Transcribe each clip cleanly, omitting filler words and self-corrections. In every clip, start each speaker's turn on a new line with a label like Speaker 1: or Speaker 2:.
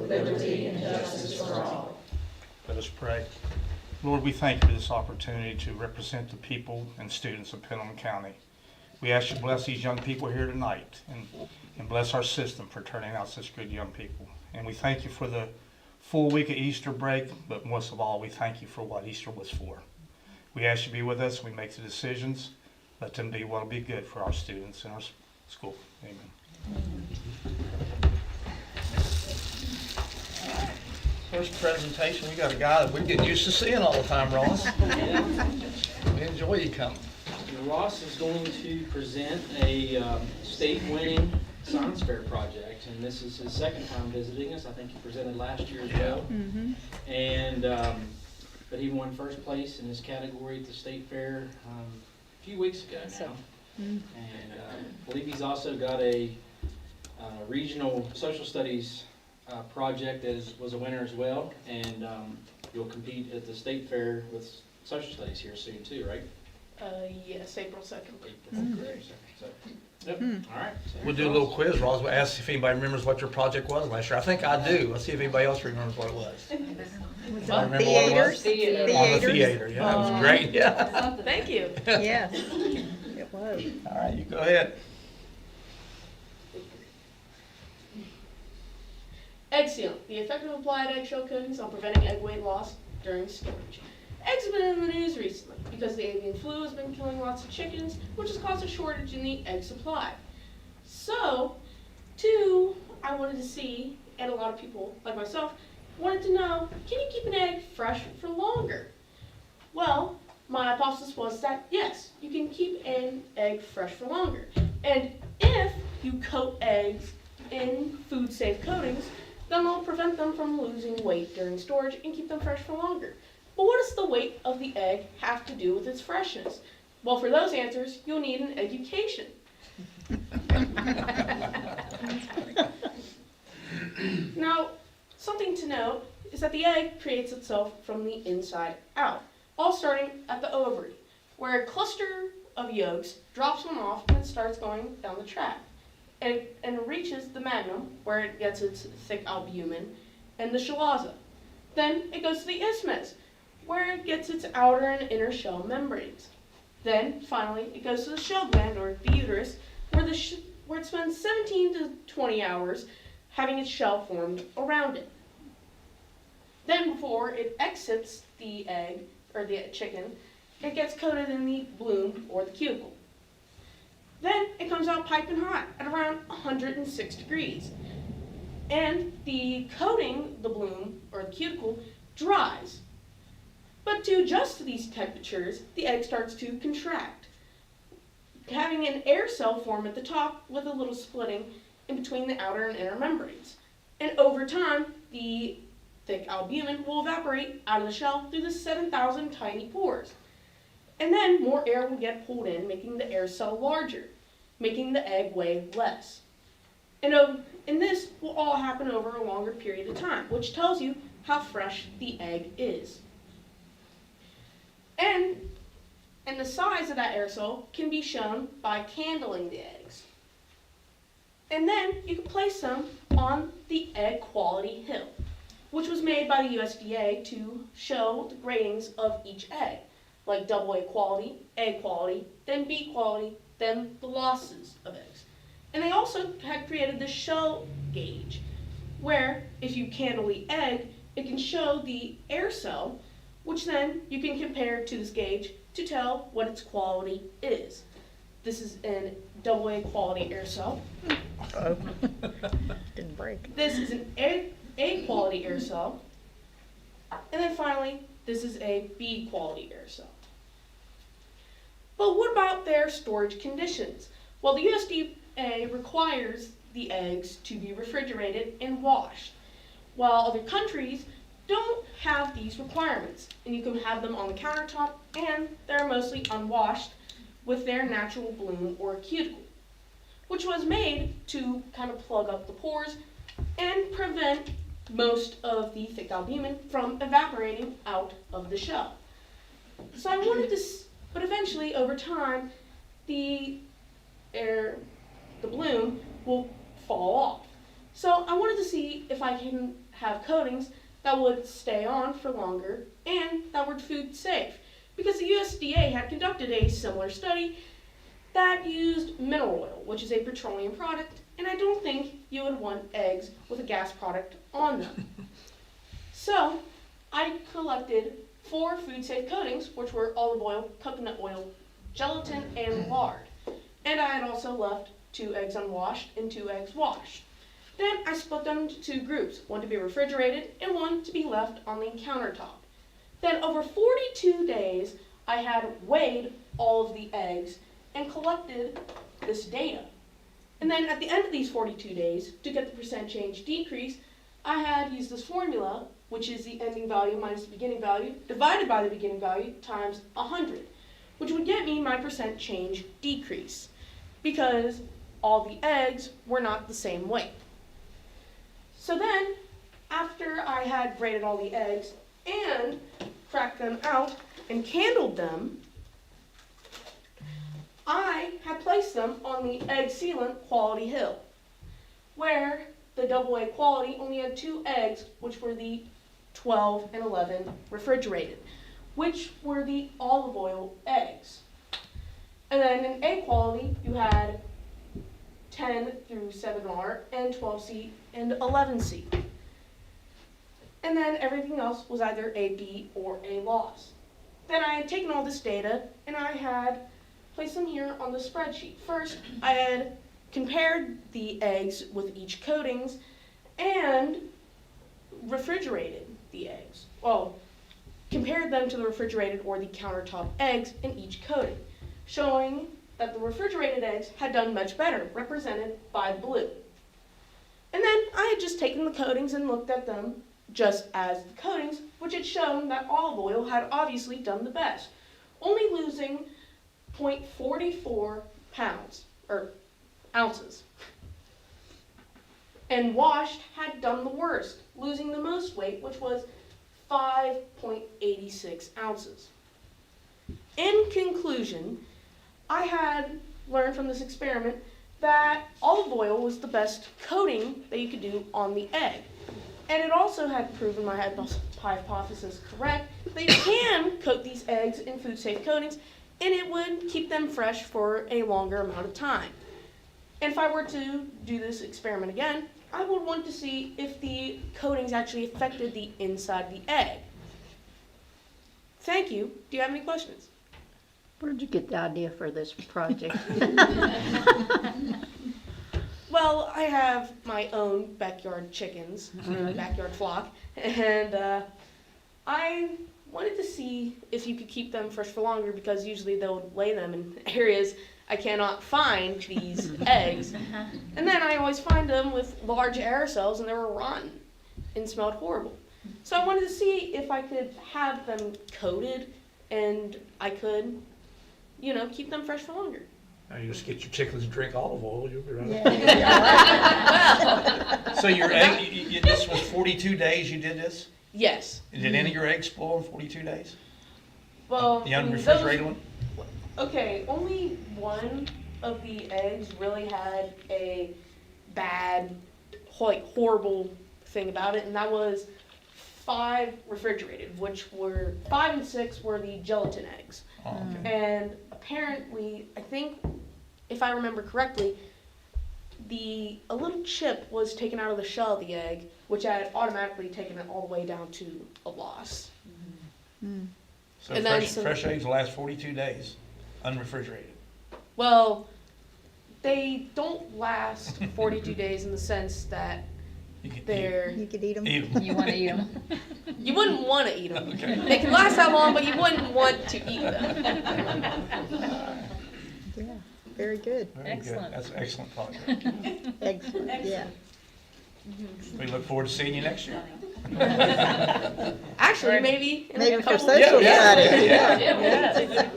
Speaker 1: liberty, and justice for all.
Speaker 2: Let us pray. Lord, we thank you for this opportunity to represent the people and students of Petaluma County. We ask you to bless these young people here tonight and bless our system for turning out such good young people. And we thank you for the full week of Easter break, but most of all, we thank you for what Easter was for. We ask you to be with us when we make the decisions. Let them be what will be good for our students and our school. Amen.
Speaker 3: First presentation, we got a guy that we're getting used to seeing all the time, Ross. We enjoy you coming.
Speaker 4: Ross is going to present a state-winning science fair project, and this is his second time visiting us. I think he presented last year as well. Mm-hmm. And but he won first place in his category at the state fair a few weeks ago now. And I believe he's also got a regional social studies project that was a winner as well, and you'll compete at the state fair with social studies here soon too, right?
Speaker 5: Yes, April 2nd.
Speaker 4: Yep. All right. So
Speaker 3: We'll do a little quiz, Ross. We'll ask if anybody remembers what your project was last year. I think I do. Let's see if anybody else remembers what it was.
Speaker 6: On theaters?
Speaker 3: On the theater. Yeah, that was great. Yeah.
Speaker 5: Thank you.
Speaker 6: Yes, it was.
Speaker 3: All right, you go ahead.
Speaker 5: Egg sealing, the effect of applied eggshell coatings on preventing egg weight loss during storage. Eggs have been in the news recently because the avian flu has been killing lots of chickens, which has caused a shortage in the egg supply. So, I wanted to see, and a lot of people like myself wanted to know, can you keep an egg fresh for longer? Well, my hypothesis was that yes, you can keep an egg fresh for longer. And if you coat eggs in food-safe coatings, then they'll prevent them from losing weight during storage and keep them fresh for longer. But what does the weight of the egg have to do with its freshness? Well, for those answers, you'll need an education. Now, something to note is that the egg creates itself from the inside out, all starting at the ovary, where a cluster of yolks drops one off and it starts going down the tract. And it reaches the magnum, where it gets its thick albumin, and the chalaza. Then it goes to the isthmus, where it gets its outer and inner shell membranes. Then, finally, it goes to the shell gland, or the uterus, where it spends 17 to 20 hours having its shell formed around it. Then, before it exits the egg, or the chicken, it gets coated in the bloom, or the cuticle. Then it comes out piping hot at around 106 degrees. And the coating, the bloom, or the cuticle, dries. But to adjust to these temperatures, the egg starts to contract, having an air cell form at the top with a little splitting in between the outer and inner membranes. And over time, the thick albumin will evaporate out of the shell through the 7,000 tiny pores. And then more air will get pulled in, making the air cell larger, making the egg weigh less. And this will all happen over a longer period of time, which tells you how fresh the egg is. And the size of that air cell can be shown by candling the eggs. And then you can place them on the egg quality hill, which was made by the USDA to show the gradings of each egg, like AA quality, A quality, then B quality, then the losses of eggs. And they also had created the shell gauge, where if you candle the egg, it can show the air cell, which then you can compare to this gauge to tell what its quality is. This is an AA quality air cell.
Speaker 6: Oh, didn't break.
Speaker 5: This is an A quality air cell. And then finally, this is a B quality air cell. But what about their storage conditions? Well, the USDA requires the eggs to be refrigerated and washed, while other countries don't have these requirements, and you can have them on the countertop, and they're mostly unwashed with their natural bloom or cuticle, which was made to kind of plug up the pores and prevent most of the thick albumin from evaporating out of the shell. So I wanted to, but eventually over time, the bloom will fall off. So I wanted to see if I can have coatings that would stay on for longer and that were food safe. Because the USDA had conducted a similar study that used mineral oil, which is a petroleum product, and I don't think you would want eggs with a gas product on them. So I collected 4 food safe coatings, which were olive oil, coconut oil, gelatin, and lard. And I had also left 2 eggs unwashed and 2 eggs washed. Then I split them into 2 groups, one to be refrigerated and one to be left on the countertop. Then over 42 days, I had weighed all of the eggs and collected this data. And then at the end of these 42 days, to get the percent change decrease, I had used this formula, which is the ending value minus the beginning value, divided by the beginning value times 100, which would get me my percent change decrease, because all the eggs were not the same weight. So then, after I had graded all the eggs and cracked them out and candled them, I had placed them on the egg sealant quality hill, where the AA quality only had 2 eggs, which were the 12 and 11 refrigerated, which were the olive oil eggs. And then in A quality, you had 10 through 7R and 12C and 11C. And then everything else was either a B or a loss. Then I had taken all this data and I had placed them here on the spreadsheet. First, I had compared the eggs with each coatings and refrigerated the eggs. Well, compared them to the refrigerated or the countertop eggs in each coating, showing that the refrigerated eggs had done much better, represented by blue. And then I had just taken the coatings and looked at them just as the coatings, which had shown that olive oil had obviously done the best, only losing 0.44 pounds, or ounces. And washed had done the worst, losing the most weight, which was 5.86 ounces. In conclusion, I had learned from this experiment that olive oil was the best coating that you could do on the egg. And it also had proven my hypothesis correct, that you can coat these eggs in food-safe coatings, and it would keep them fresh for a longer amount of time. And if I were to do this experiment again, I would want to see if the coatings actually affected the inside of the egg. Thank you. Do you have any questions?
Speaker 6: Where did you get the idea for this project?
Speaker 5: Well, I have my own backyard chickens, backyard flock, and I wanted to see if you could keep them fresh for longer, because usually they'll lay them in areas I cannot find these eggs. And then I always find them with large aerosols and they were rotten and smelled horrible. So I wanted to see if I could have them coated and I could, keep them fresh for longer.
Speaker 3: Now you just get your chickens to drink olive oil, you'll be right.
Speaker 5: Well,
Speaker 3: So your egg, this was 42 days you did this?
Speaker 5: yes.
Speaker 3: And did any of your eggs spoil in 42 days?
Speaker 5: Well,
Speaker 3: The unrefrigerated one?
Speaker 5: Okay, only one of the eggs really had a bad, horrible thing about it, and that was 5 refrigerated, which were 5 and 6 were the gelatin eggs.
Speaker 3: Oh, okay.
Speaker 5: And apparently, I think, if I remember correctly, a little chip was taken out of the shell of the egg, which had automatically taken it all the way down to a loss.
Speaker 3: So
Speaker 5: And then
Speaker 3: fresh eggs last 42 days, unrefrigerated.
Speaker 5: Well, they don't last 42 days in the sense that
Speaker 3: You could
Speaker 5: they're...
Speaker 6: You could eat them?
Speaker 3: eat 'em.
Speaker 1: You want to eat them?
Speaker 5: You wouldn't want to eat them.
Speaker 3: Okay.
Speaker 5: They can last that long, but you wouldn't want to eat them.
Speaker 6: Yeah, very good.
Speaker 3: Very
Speaker 1: Excellent.
Speaker 3: good. That's an excellent project.
Speaker 6: Excellent, yeah.
Speaker 3: We look forward to seeing you next year.
Speaker 5: Actually,
Speaker 1: Right.
Speaker 5: maybe in
Speaker 6: Maybe
Speaker 5: a
Speaker 6: for
Speaker 5: couple
Speaker 6: social
Speaker 5: weeks.
Speaker 6: Friday.
Speaker 1: Yeah.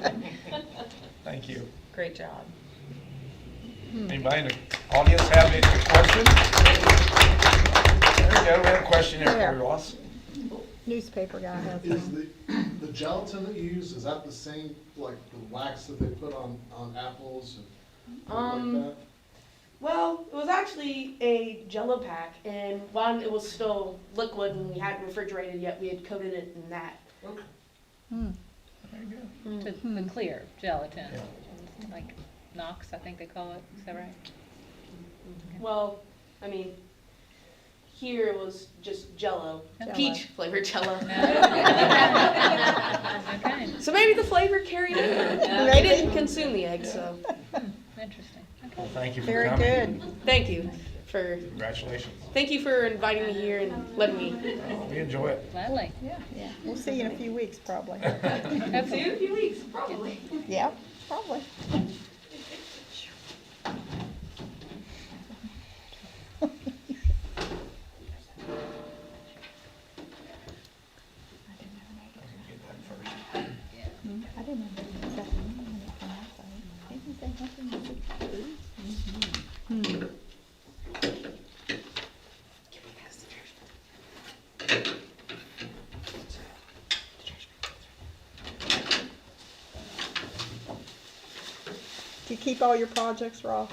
Speaker 3: Thank you.
Speaker 1: Great job.
Speaker 3: Anybody in the audience have any questions? There we go, we have a question there for you, Ross.
Speaker 6: Newspaper guy has
Speaker 7: Is
Speaker 6: one.
Speaker 7: the gelatin that you use, is that the same, like the wax that they put on apples and things like that?
Speaker 5: Well, it was actually a Jello pack, and while it was still liquid and we hadn't refrigerated yet, we had coated it in that.
Speaker 3: Okay. Very good.
Speaker 1: The clear gelatin,
Speaker 3: Yeah.
Speaker 1: like Knox, I think they call it. Is that right?
Speaker 5: Well, I mean, here it was just Jello,
Speaker 6: Jell-O.
Speaker 5: peach flavored Jello.
Speaker 1: Okay.
Speaker 5: So maybe the flavor carried over. They didn't consume the egg, so
Speaker 1: Interesting.
Speaker 3: Well, thank you for
Speaker 6: Very
Speaker 3: coming.
Speaker 6: good.
Speaker 5: thank you for inviting me here and letting me.
Speaker 3: We enjoy it.
Speaker 1: Gladly.
Speaker 6: Yeah. We'll see you in a few weeks, probably.
Speaker 5: See you in a few weeks, probably.
Speaker 6: Yeah, probably.
Speaker 3: Get that first.
Speaker 6: I didn't know that was that long when it came out, though. Didn't they have them in 63? Do you keep all your projects, Ross?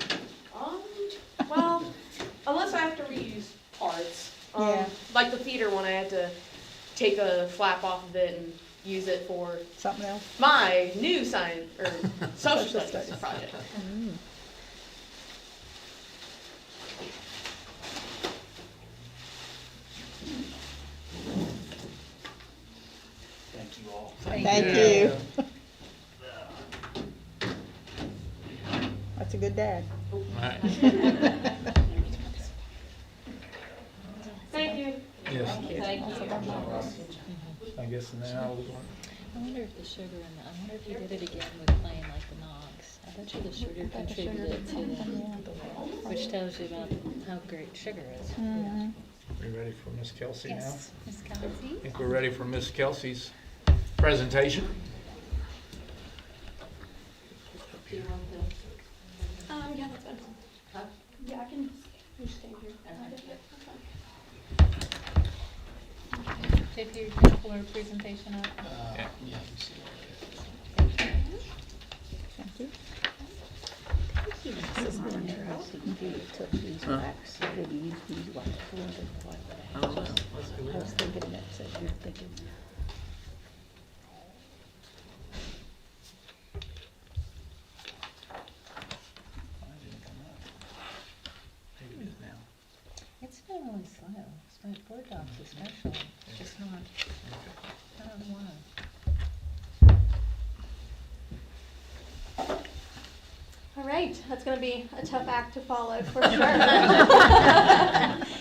Speaker 5: Well, unless I have to reuse parts.
Speaker 6: Yeah.
Speaker 5: Like the theater one, I had to take a flap off of it and use it for
Speaker 6: Something else?
Speaker 5: my new science or social
Speaker 6: Social
Speaker 5: studies
Speaker 6: studies.
Speaker 5: project.
Speaker 4: Thank you all.
Speaker 6: Thank you. That's a good dad.
Speaker 3: Right.
Speaker 5: Thank you.
Speaker 3: Yes,
Speaker 1: Thank you.
Speaker 3: I guess now,
Speaker 1: I wonder if the sugar I wonder if you did it again with plain like the Knox. I bet you the sugar contributed to that, which tells you about how great sugar is.
Speaker 3: we ready for Miss Kelsey now?
Speaker 1: Yes, Ms. Kelsey.
Speaker 3: I think we're ready for Miss Kelsey's presentation.
Speaker 5: Yeah, that's fine. Yeah, I can just stand here.
Speaker 1: If you're going to pull her presentation up.
Speaker 6: Thank you. This is one interesting. You took these wax, did you use these wax for I was thinking that, so you're thinking.
Speaker 1: It's been really slow. It's my board docs especially. It's just not, I don't know why.
Speaker 8: All right, that's going to be a tough act to follow for sure.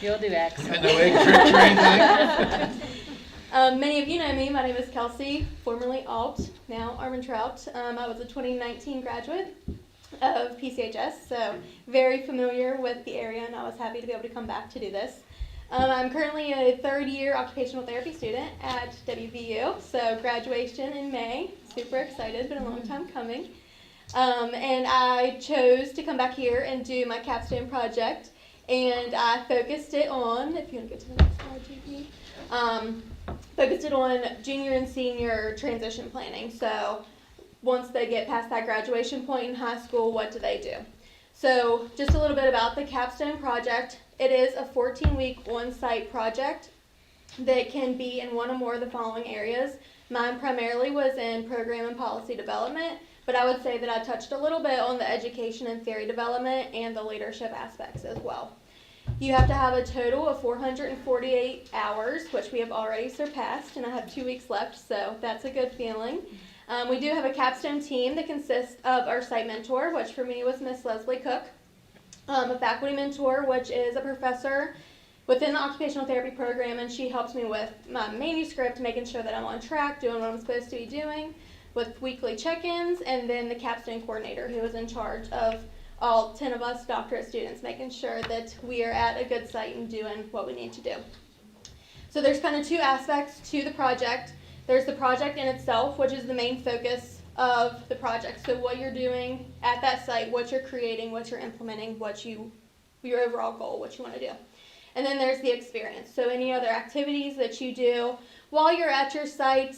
Speaker 1: You'll do excellent.
Speaker 3: And no egg tricks or anything?
Speaker 8: Many of you know me. My name is Kelsey, formerly Alt, now Armentrout. I was a 2019 graduate of PCHS, so very familiar with the area, and I was happy to be able to come back to do this. I'm currently a third-year occupational therapy student at WVU, so graduation in May. Super excited, been a long time coming. And I chose to come back here and do my capstone project, and I focused it on, if you want to go to the next slide, JP, focused it on junior and senior transition planning. So once they get past that graduation point in high school, what do they do? So just a little bit about the capstone project. It is a 14-week on-site project that can be in one or more of the following areas. Mine primarily was in program and policy development, but I would say that I touched a little bit on the education and theory development and the leadership aspects as well. You have to have a total of 448 hours, which we have already surpassed, and I have 2 weeks left, so that's a good feeling. We do have a capstone team that consists of our site mentor, which for me was Miss Leslie Cook, a faculty mentor, which is a professor within the occupational therapy program, and she helps me with my manuscript, making sure that I'm on track, doing what I'm supposed to be doing, with weekly check-ins, and then the capstone coordinator, who is in charge of all 10 of us doctorate students, making sure that we are at a good site and doing what we need to do. So there's kind of two aspects to the project. There's the project in itself, which is the main focus of the project. So what you're doing at that site, what you're creating, what you're implementing, your overall goal, what you want to do. And then there's the experience. So any other activities that you do while you're at your site.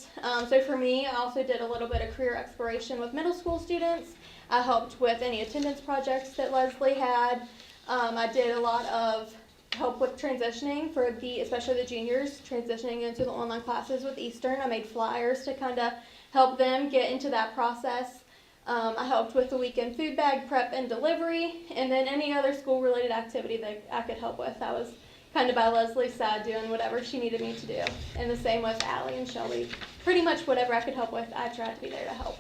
Speaker 8: So for me, I also did a little bit of career exploration with middle school students. I helped with any attendance projects that Leslie had. I did a lot of help with transitioning for especially the juniors transitioning into the online classes with Eastern. I made flyers to kind of help them get into that process. I helped with the weekend food bag prep and delivery, and then any other school related activity that I could help with. I was kind of by Leslie's side doing whatever she needed me to do. And the same with Allie and Shelby. Pretty much whatever I could help with, I tried to be there to help.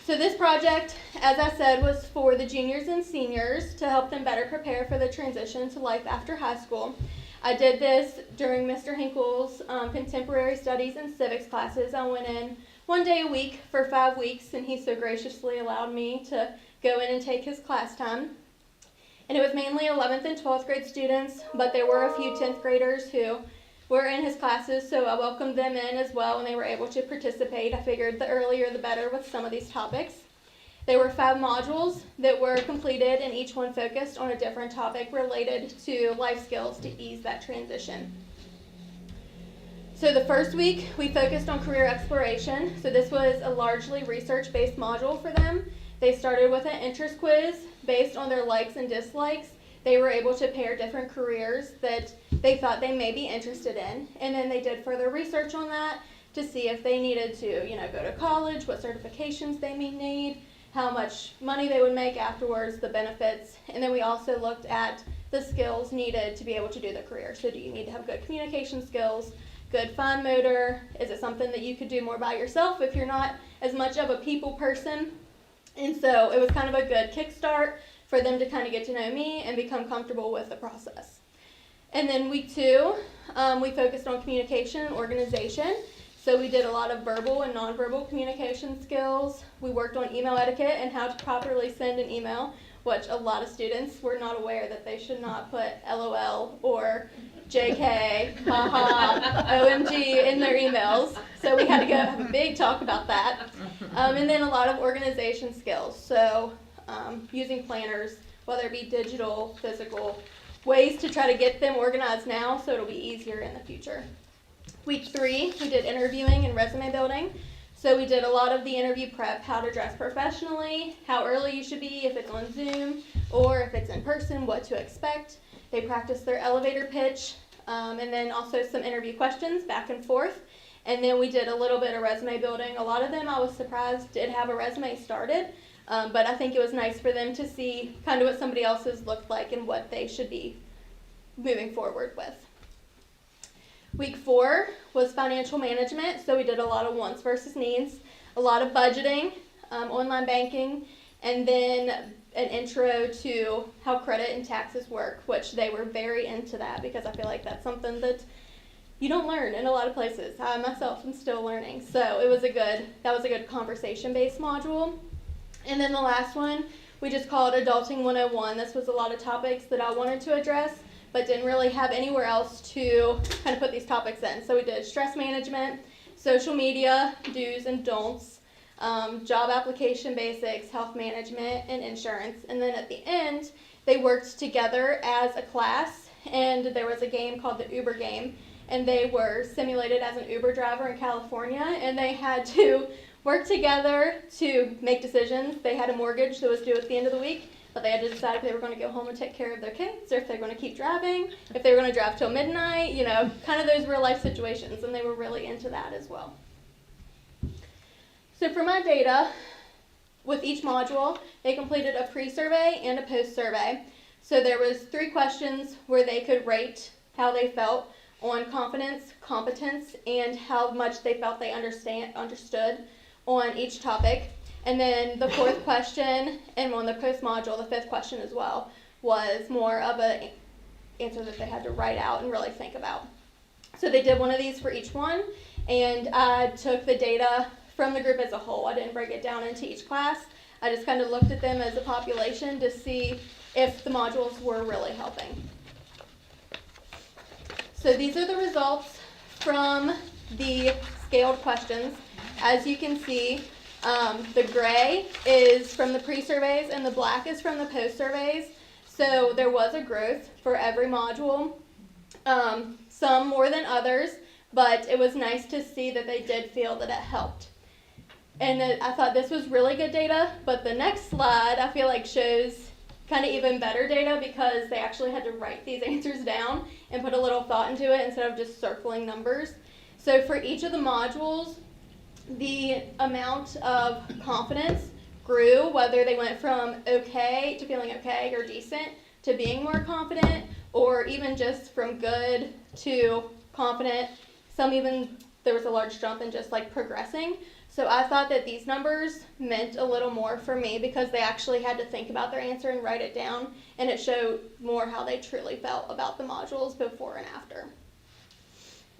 Speaker 8: So this project, as I said, was for the juniors and seniors to help them better prepare for the transition to life after high school. I did this during Mr. Hinkle's contemporary studies and civics classes. I went in 1 day a week for 5 weeks, and he so graciously allowed me to go in and take his class time. And it was mainly 11th and 12th grade students, but there were a few 10th graders who were in his classes, so I welcomed them in as well, and they were able to participate. I figured the earlier the better with some of these topics. There were 5 modules that were completed, and each one focused on a different topic related to life skills to ease that transition. So the first week, we focused on career exploration. So this was a largely research-based module for them. They started with an interest quiz based on their likes and dislikes. They were able to pair different careers that they thought they may be interested in. And then they did further research on that to see if they needed to, go to college, what certifications they may need, how much money they would make afterwards, the benefits. And then we also looked at the skills needed to be able to do the career. So do you need to have good communication skills, good fine motor? Is it something that you could do more by yourself if you're not as much of a people person? And so it was kind of a good kickstart for them to kind of get to know me and become comfortable with the process. And then week 2, we focused on communication and organization. So we did a lot of verbal and nonverbal communication skills. We worked on email etiquette and how to properly send an email, which a lot of students were not aware that they should not put LOL or JK, haha, OMG in their emails. So we had to go have a big talk about that. And then a lot of organization skills. So using planners, whether it be digital, physical, ways to try to get them organized now so it'll be easier in the future. Week 3, we did interviewing and resume building. So we did a lot of the interview prep, how to dress professionally, how early you should be if it's on Zoom, or if it's in person, what to expect. They practiced their elevator pitch, and then also some interview questions back and forth. And then we did a little bit of resume building. A lot of them, I was surprised, did have a resume started, but I think it was nice for them to see kind of what somebody else's looked like and what they should be moving forward with. Week 4 was financial management, so we did a lot of wants versus needs, a lot of budgeting, online banking, and then an intro to how credit and taxes work, which they were very into that because I feel like that's something that you don't learn in a lot of places. I myself am still learning, so that was a good conversation-based module. And then the last one, we just called Adulting 101. This was a lot of topics that I wanted to address, but didn't really have anywhere else to kind of put these topics in. So we did stress management, social media, do's and don'ts, job application basics, health management, and insurance. And then at the end, they worked together as a class, and there was a game called the Uber game, and they were simulated as an Uber driver in California, and they had to work together to make decisions. They had a mortgage that was due at the end of the week, but they had to decide if they were going to go home and take care of their kids, or if they're going to keep driving, if they were going to drive till midnight, kind of those real life situations, and they were really into that as well. So for my data, with each module, they completed a pre-survey and a post-survey. So there was 3 questions where they could rate how they felt on confidence, competence, and how much they felt they understood on each topic. And then the 4th question, and on the post module, the 5th question as well, was more of an answer that they had to write out and really think about. So they did one of these for each one, and I took the data from the group as a whole. I didn't break it down into each class. I just kind of looked at them as a population to see if the modules were really helping. So these are the results from the scaled questions. As you can see, the gray is from the pre-surveys and the black is from the post-surveys. So there was a growth for every module, some more than others, but it was nice to see that they did feel that it helped. And I thought this was really good data, but the next slide I feel like shows kind of even better data because they actually had to write these answers down and put a little thought into it instead of just circling numbers. So for each of the modules, the amount of confidence grew, whether they went from okay to feeling okay or decent to being more confident, or even just from good to confident. Some even, there was a large jump in just like progressing. So I thought that these numbers meant a little more for me because they actually had to think about their answer and write it down, and it showed more how they truly felt about the modules before and after.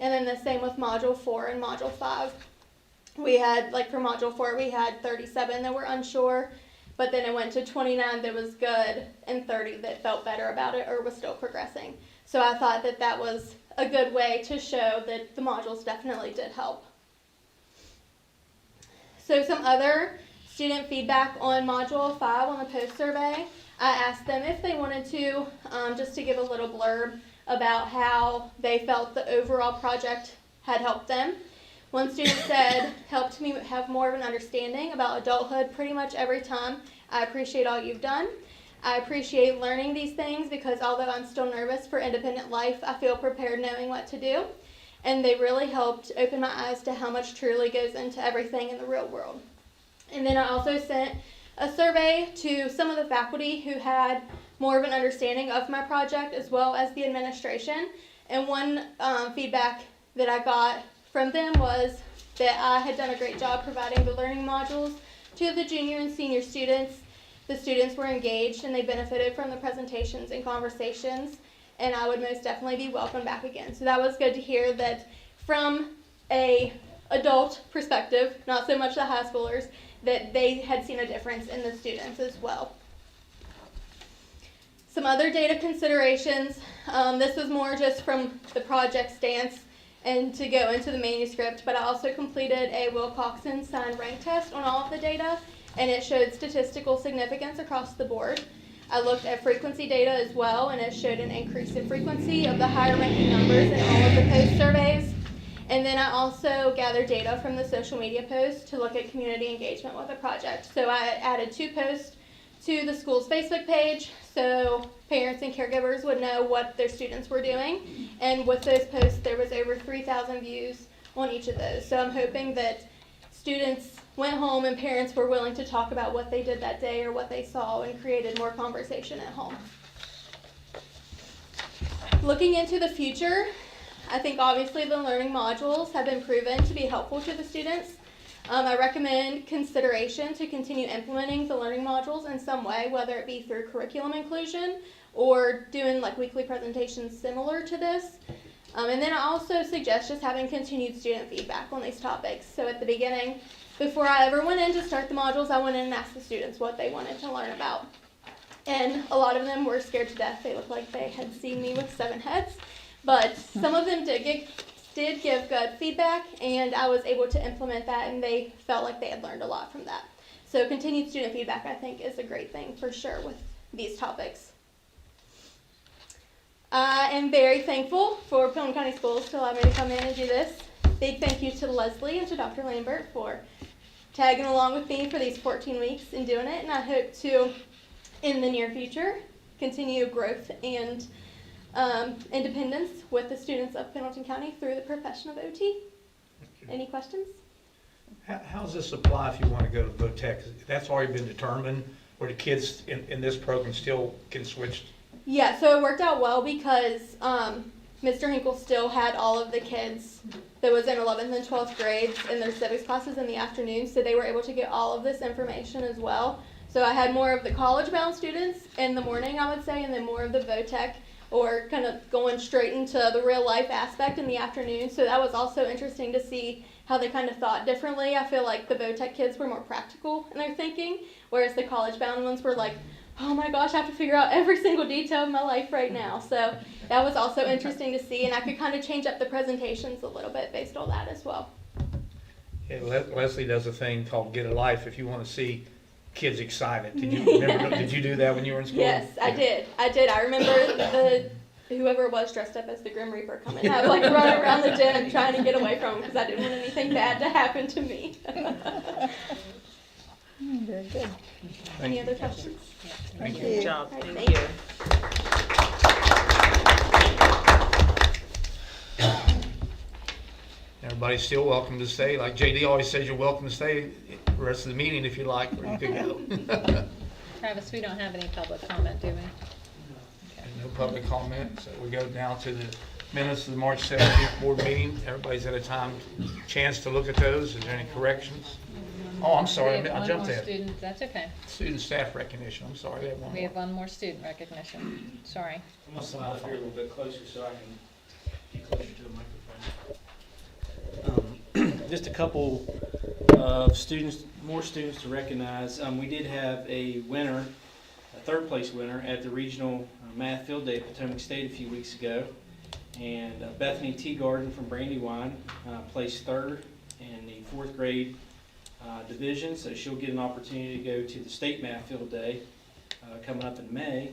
Speaker 8: And then the same with Module 4 and Module 5. We had, like for Module 4, we had 37 that were unsure, but then it went to 29 that was good and 30 that felt better about it or was still progressing. So I thought that that was a good way to show that the modules definitely did help. So some other student feedback on Module 5 on the post survey, I asked them if they wanted to, just to give a little blurb about how they felt the overall project had helped them. One student said, helped me have more of an understanding about adulthood pretty much every time. I appreciate all you've done. I appreciate learning these things because although I'm still nervous for independent life, I feel prepared knowing what to do. And they really helped open my eyes to how much truly goes into everything in the real world. And then I also sent a survey to some of the faculty who had more of an understanding of my project as well as the administration. And one feedback that I got from them was that I had done a great job providing the learning modules to the junior and senior students. The students were engaged and they benefited from the presentations and conversations, and I would most definitely be welcome back again. So that was good to hear that from a adult perspective, not so much the high schoolers, that they had seen a difference in the students as well. Some other data considerations, this was more just from the project stance and to go into the manuscript, but I also completed a Wilcoxon sign rank test on all of the data, and it showed statistical significance across the board. I looked at frequency data as well, and it showed an increase in frequency of the higher ranking numbers in all of the post surveys. And then I also gathered data from the social media posts to look at community engagement with the project. So I added 2 posts to the school's Facebook page so parents and caregivers would know what their students were doing. And with those posts, there was over 3,000 views on each of those. So I'm hoping that students went home and parents were willing to talk about what they did that day or what they saw and created more conversation at home. Looking into the future, I think obviously the learning modules have been proven to be helpful to the students. I recommend consideration to continue implementing the learning modules in some way, whether it be through curriculum inclusion or doing like weekly presentations similar to this. And then I also suggest just having continued student feedback on these topics. So at the beginning, before I ever went in to start the modules, I went in and asked the students what they wanted to learn about. And a lot of them were scared to death. They looked like they had seen me with 7 heads. But some of them did give good feedback, and I was able to implement that, and they felt like they had learned a lot from that. So continued student feedback, I think, is a great thing for sure with these topics. I am very thankful for Pelham County Schools to allow me to come in and do this. Big thank you to Leslie and to Dr. Lambert for tagging along with me for these 14 weeks and doing it, and I hope to, in the near future, continue growth and independence with the students of Pendleton County through the profession of OT. Any questions?
Speaker 3: How does this apply if you want to go to VOTEC? That's already been determined, or the kids in this program still can switch?
Speaker 8: Yeah, so it worked out well because Mr. Hinkle still had all of the kids that was in 11th and 12th grades in their civics classes in the afternoon, so they were able to get all of this information as well. So I had more of the college-bound students in the morning, I would say, and then more of the VOTEC, or kind of going straight into the real life aspect in the afternoon. So that was also interesting to see how they kind of thought differently. I feel like the VOTEC kids were more practical in their thinking, whereas the college-bound ones were like, oh my gosh, I have to figure out every single detail of my life right now. So that was also interesting to see, and I could kind of change up the presentations a little bit based on that as well.
Speaker 3: Yeah, Leslie does a thing called Get a Life if you want to see kids excited. Did you remember? Did you do that when you were in school?
Speaker 8: Yes, I did. I remember whoever was dressed up as the Grim Reaper coming. I like running around the gym trying to get away from him because I didn't want anything bad to happen to me.
Speaker 6: Very good.
Speaker 8: Any other questions?
Speaker 6: Thank
Speaker 9: Good
Speaker 6: you.
Speaker 9: job,
Speaker 8: All right,
Speaker 9: thank you.
Speaker 3: Everybody's still welcome to stay. Like JD always says, you're welcome to stay the rest of the meeting if you like, or you could go.
Speaker 1: Travis, we don't have any public comment, do we?
Speaker 3: And no public comment, so we go down to the minutes of the March 17th board meeting. Everybody's had a chance to look at those. Is there any corrections? Oh, I'm sorry,
Speaker 1: We have
Speaker 3: I
Speaker 1: one
Speaker 3: jumped
Speaker 1: more
Speaker 3: ahead.
Speaker 1: student, that's okay.
Speaker 3: Student staff recognition, I'm sorry, we have one
Speaker 1: We
Speaker 3: more.
Speaker 1: have one more student recognition, sorry.
Speaker 4: I'm gonna slide up here a little bit closer so I can get closer to the microphone. Just a couple of students, more students to recognize. We did have a winner, a third place winner at the regional math field day at Potomac State a few weeks ago. And Bethany Teagarden from Brandywine placed third in the fourth grade division, so she'll get an opportunity to go to the state math field day coming up in May.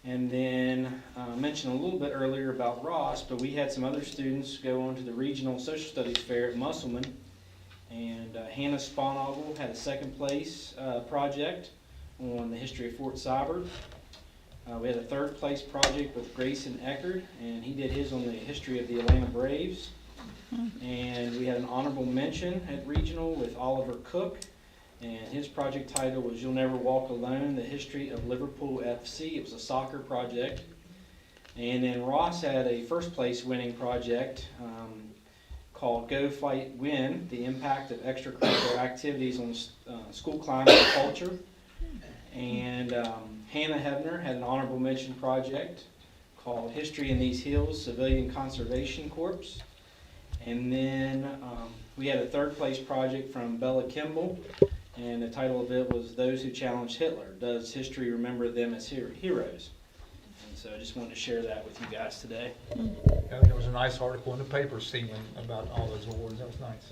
Speaker 4: And then I mentioned a little bit earlier about Ross, but we had some other students go on to the regional social studies fair at Musselman. And Hannah Sponogle had a second place project on the history of Fort Sybert. We had a third place project with Grayson Eckerd, and he did his on the history of the Atlanta Braves. And we had an honorable mention at regional with Oliver Cook, and his project title was You'll Never Walk Alone, the history of Liverpool FC. It was a soccer project. And then Ross had a first place winning project called Go Fight Win, the impact of extracurricular activities on school climate and culture. And Hannah Hebner had an honorable mention project called History in These Hills, Civilian Conservation Corps. And then we had a third place project from Bella Kimball, and the title of it was Those Who Challenged Hitler, Does History Remember Them as Heroes? And so I just wanted to share that with you guys today.
Speaker 3: I think there was a nice article in the paper, Stephen, about all those awards. That was nice.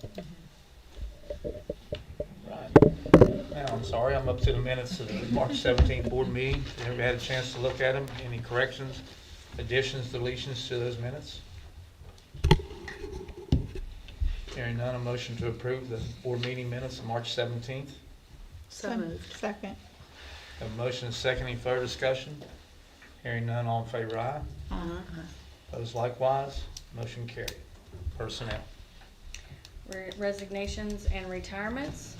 Speaker 3: Right. Now, I'm sorry, I'm up to the minutes of the March 17th board meeting. Everybody had a chance to look at them? Any corrections, additions, deletions to those minutes? Hearing none, a motion to approve the board meeting minutes of March 17th.
Speaker 9: So moved.
Speaker 6: Second.
Speaker 3: Have a motion and a second. Any further discussion? Hearing none, all in favor, aye. Opposed likewise. Motion carried. Personnel.
Speaker 10: Resignations and retirements.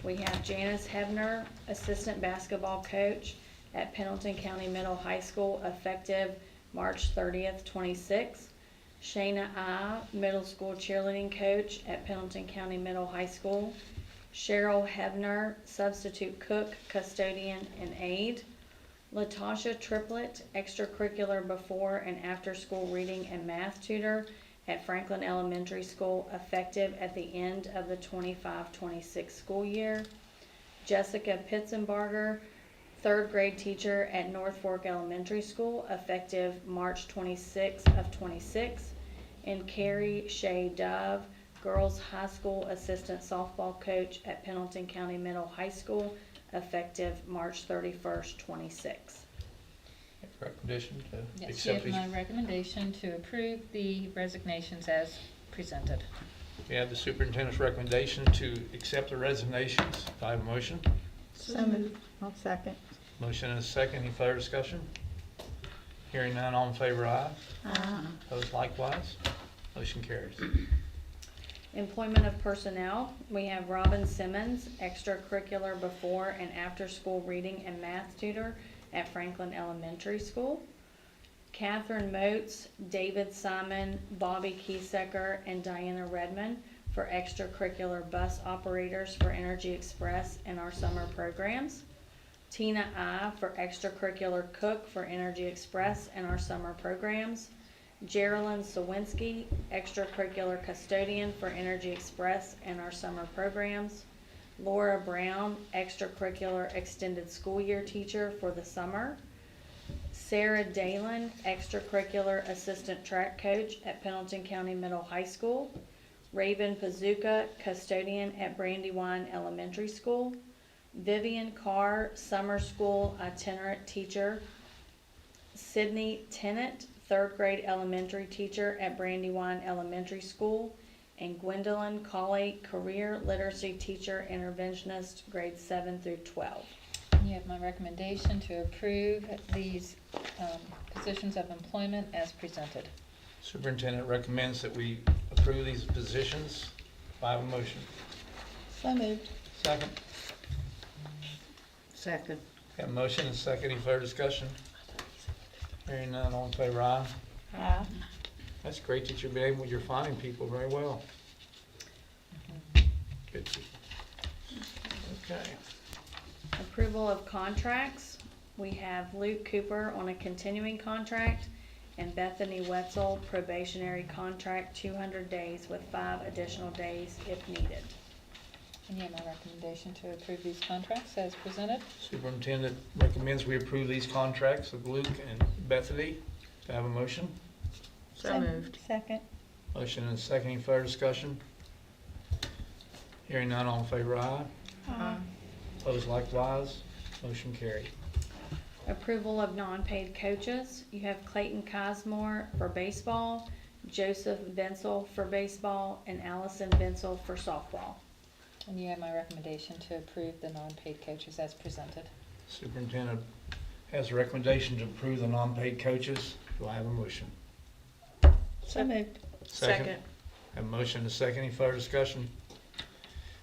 Speaker 10: We have Janice Hebner, assistant basketball coach at Pendleton County Middle High School, effective March 30th, 26. Shayna I, middle school cheerleading coach at Pendleton County Middle High School. Cheryl Hebner, substitute cook, custodian, and aide. Latasha Triplett, extracurricular before and after school reading and math tutor at Franklin Elementary School, effective at the end of the 25-26 school year. Jessica Pitzenbarger, third grade teacher at North Fork Elementary School, effective March 26 of 26. And Carrie Shea Dove, girls high school assistant softball coach at Pendleton County Middle High School, effective March 31st, 26.
Speaker 3: Recommendation to
Speaker 1: Yes, you
Speaker 3: accept
Speaker 1: have
Speaker 3: these.
Speaker 1: my recommendation to approve the resignations as presented.
Speaker 3: We have the superintendent's recommendation to accept the resignations. Do I have a motion?
Speaker 6: So moved. I'll second.
Speaker 3: Motion and a second. Any further discussion? Hearing none, all in favor, aye. Opposed likewise. Motion carries.
Speaker 10: Employment of personnel, we have Robin Simmons, extracurricular before and after school reading and math tutor at Franklin Elementary School. Catherine Moats, David Simon, Bobby Kiesecker, and Diana Redmond for extracurricular bus operators for Energy Express and our summer programs. Tina I for extracurricular cook for Energy Express and our summer programs. Geraldine Sawinski, extracurricular custodian for Energy Express and our summer programs. Laura Brown, extracurricular extended school year teacher for the summer. Sarah Dalen, extracurricular assistant track coach at Pendleton County Middle High School. Raven Pazuka, custodian at Brandywine Elementary School. Vivian Carr, summer school itinerant teacher. Sydney Tennant, third grade elementary teacher at Brandywine Elementary School. and Gwendolyn Colley, career literacy teacher interventionist, grades 7 through 12.
Speaker 1: You have my recommendation to approve these positions of employment as presented.
Speaker 3: Superintendent recommends that we approve these positions. Do I have a motion?
Speaker 6: So moved.
Speaker 3: Second.
Speaker 9: Second.
Speaker 3: Got a motion and a second. Any further discussion? Hearing none, all in favor, aye.
Speaker 6: Aye.
Speaker 3: That's great that you're finding people very well. Good. Okay.
Speaker 10: Approval of contracts. We have Luke Cooper on a continuing contract and Bethany Wetzel probationary contract, 200 days with 5 additional days if needed.
Speaker 1: And you have my recommendation to approve these contracts as presented.
Speaker 3: Superintendent recommends we approve these contracts with Luke and Bethany. Do I have a motion?
Speaker 9: So moved.
Speaker 6: Second.
Speaker 3: Motion and a second. Any further discussion? Hearing none, all in favor, aye.
Speaker 9: Aye.
Speaker 3: Opposed likewise. Motion carried.
Speaker 10: Approval of non-paid coaches. You have Clayton Cosmore for baseball, Joseph Bensel for baseball, and Allison Bensel for softball.
Speaker 1: And you have my recommendation to approve the non-paid coaches as presented.
Speaker 3: Superintendent has a recommendation to approve the non-paid coaches. Do I have a motion?
Speaker 6: So moved.
Speaker 9: Second.
Speaker 3: Have a motion and a second. Any further discussion?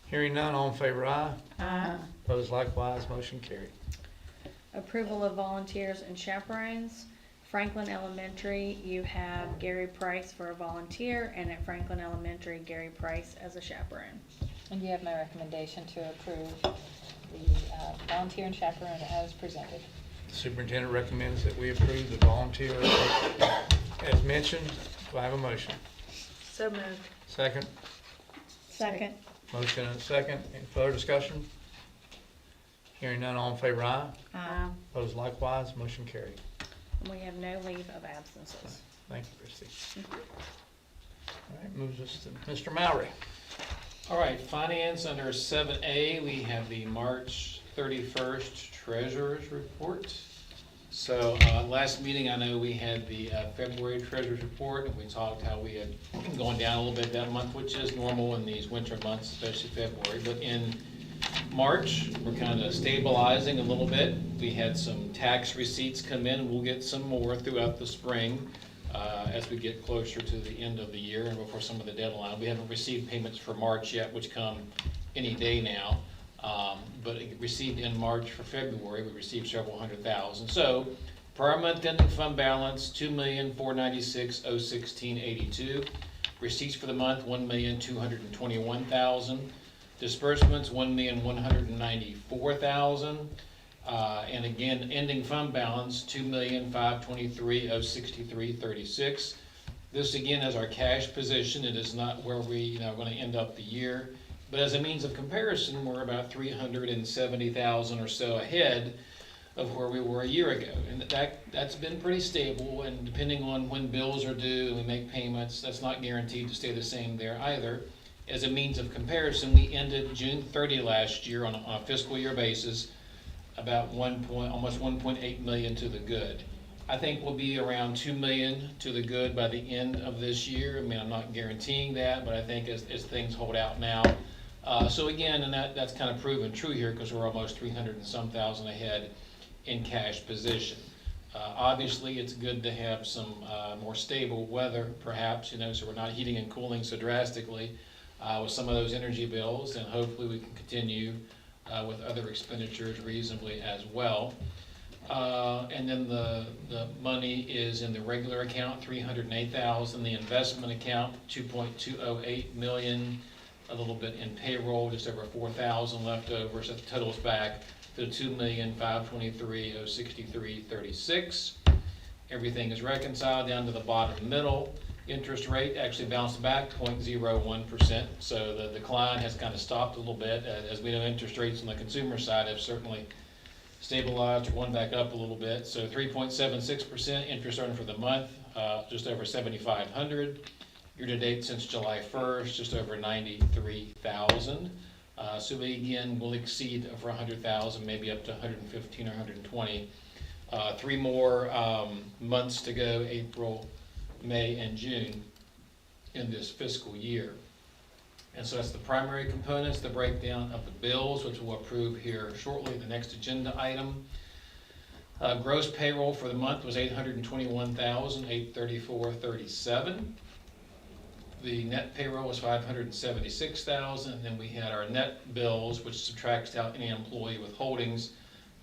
Speaker 3: Hearing none, all in favor, aye.
Speaker 9: Aye.
Speaker 3: Opposed likewise. Motion carried.
Speaker 10: Approval of volunteers and chaperones. Franklin Elementary, you have Gary Price for a volunteer, and at Franklin Elementary, Gary Price as a chaperone.
Speaker 1: And you have my recommendation to approve the volunteer and chaperone as presented.
Speaker 3: The superintendent recommends that we approve the volunteer as mentioned. Do I have a motion?
Speaker 9: So moved.
Speaker 3: Second.
Speaker 6: Second.
Speaker 3: Motion and a second. Any further discussion? Hearing none, all in favor, aye.
Speaker 9: Aye.
Speaker 3: Opposed likewise. Motion carried.
Speaker 10: And we have no leave of absences.
Speaker 3: Thank you, Christie. All right, moves us to Mr. Mowry.
Speaker 4: All right, finance under 7A, we have the March 31st treasurer's report. So last meeting, I know we had the February treasurer's report, and we talked how we had gone down a little bit that month, which is normal in these winter months, especially February. But in March, we're kind of stabilizing a little bit. We had some tax receipts come in, and we'll get some more throughout the spring as we get closer to the end of the year and before some of the deadline. We haven't received payments for March yet, which come any day now. But it received in March for February, we received several $100,000. So per month ending fund balance, $2,496,016.82. Receipts for the month, $1,221,000. Disbursements, $1,194,000. And again, ending fund balance, $2,523,063.36. This again is our cash position. It is not where we are going to end up the year. But as a means of comparison, we're about $370,000 or so ahead of where we were a year ago. And that's been pretty stable, and depending on when bills are due and we make payments, that's not guaranteed to stay the same there either. As a means of comparison, we ended June 30 last year on a fiscal year basis about almost 1.8 million to the good. I think we'll be around 2 million to the good by the end of this year. I mean, I'm not guaranteeing that, but I think as things hold out now. So again, and that's kind of proven true here because we're almost 300 and some thousand ahead in cash position. Obviously, it's good to have some more stable weather, perhaps, so we're not heating and cooling so drastically with some of those energy bills, and hopefully we can continue with other expenditures reasonably as well. And then the money is in the regular account, $308,000, the investment account, $2.208 million, a little bit in payroll, just over $4,000 left over, so the total's back to $2,523,063.36. Everything is reconciled down to the bottom middle. Interest rate actually bounced back 0.01%, so the decline has kind of stopped a little bit. As we know, interest rates on the consumer side have certainly stabilized or gone back up a little bit. So 3.76% interest earned for the month, just over $7,500. Year to date since July 1st, just over $93,000. So we again will exceed over $100,000, maybe up to 115 or 120. 3 more months to go, April, May, and June in this fiscal year.
Speaker 11: And so that's the primary components, the breakdown of the bills, which we'll approve here shortly, the next agenda item. Gross payroll for the month was $821,834.37. The net payroll was $576,000, and then we had our net bills, which subtracts out any employee withholdings,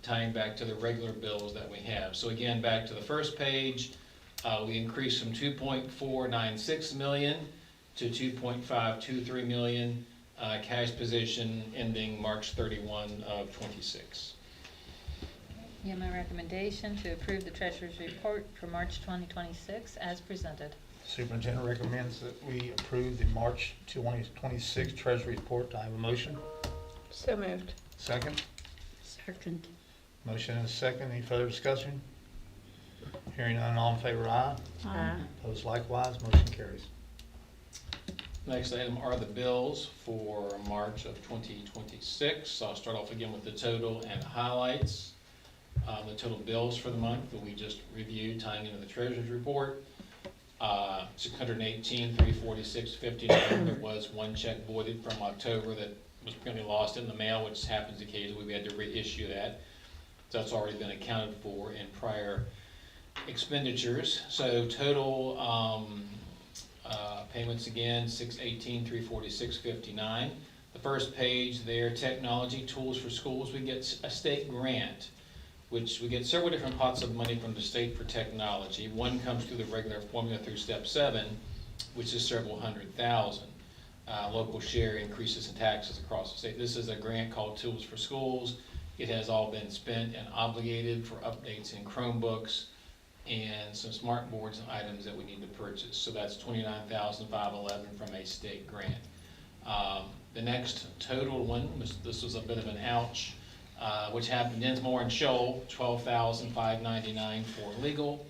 Speaker 11: tying back to the regular bills that we have. So again, back to the first page, we increased from 2.496 million to 2.523 million, cash position ending March 31 of 26.
Speaker 1: Yeah, my recommendation to approve the treasurer's report for March 2026 as presented.
Speaker 3: Superintendent recommends that we approve the March 2026 Treasury report. Do I have a motion?
Speaker 9: So moved.
Speaker 3: Second?
Speaker 6: Second.
Speaker 3: Motion and a second. Any further discussion? Hearing none, all in favor, aye.
Speaker 9: Aye.
Speaker 3: Opposed likewise, motion carries.
Speaker 11: Next item are the bills for March of 2026. So I'll start off again with the total and highlights. The total bills for the month that we just reviewed, tying into the treasurer's report. 618,346.59. There was one check voided from October that was apparently lost in the mail, which happens occasionally. We had to reissue that. So that's already been accounted for in prior expenditures. So total payments again, 618,346.59. The first page there, technology tools for schools. We get a state grant, which we get several different pots of money from the state for technology. One comes through the regular formula through step 7, which is several $100,000. Local share increases in taxes across the state. This is a grant called Tools for Schools. It has all been spent and obligated for updates in Chromebooks and some smart boards and items that we need to purchase. So that's $29,511 from a state grant. The next total one, this was a bit of an ouch, which happened in Dinsmore and Shoal, $12,599 for legal.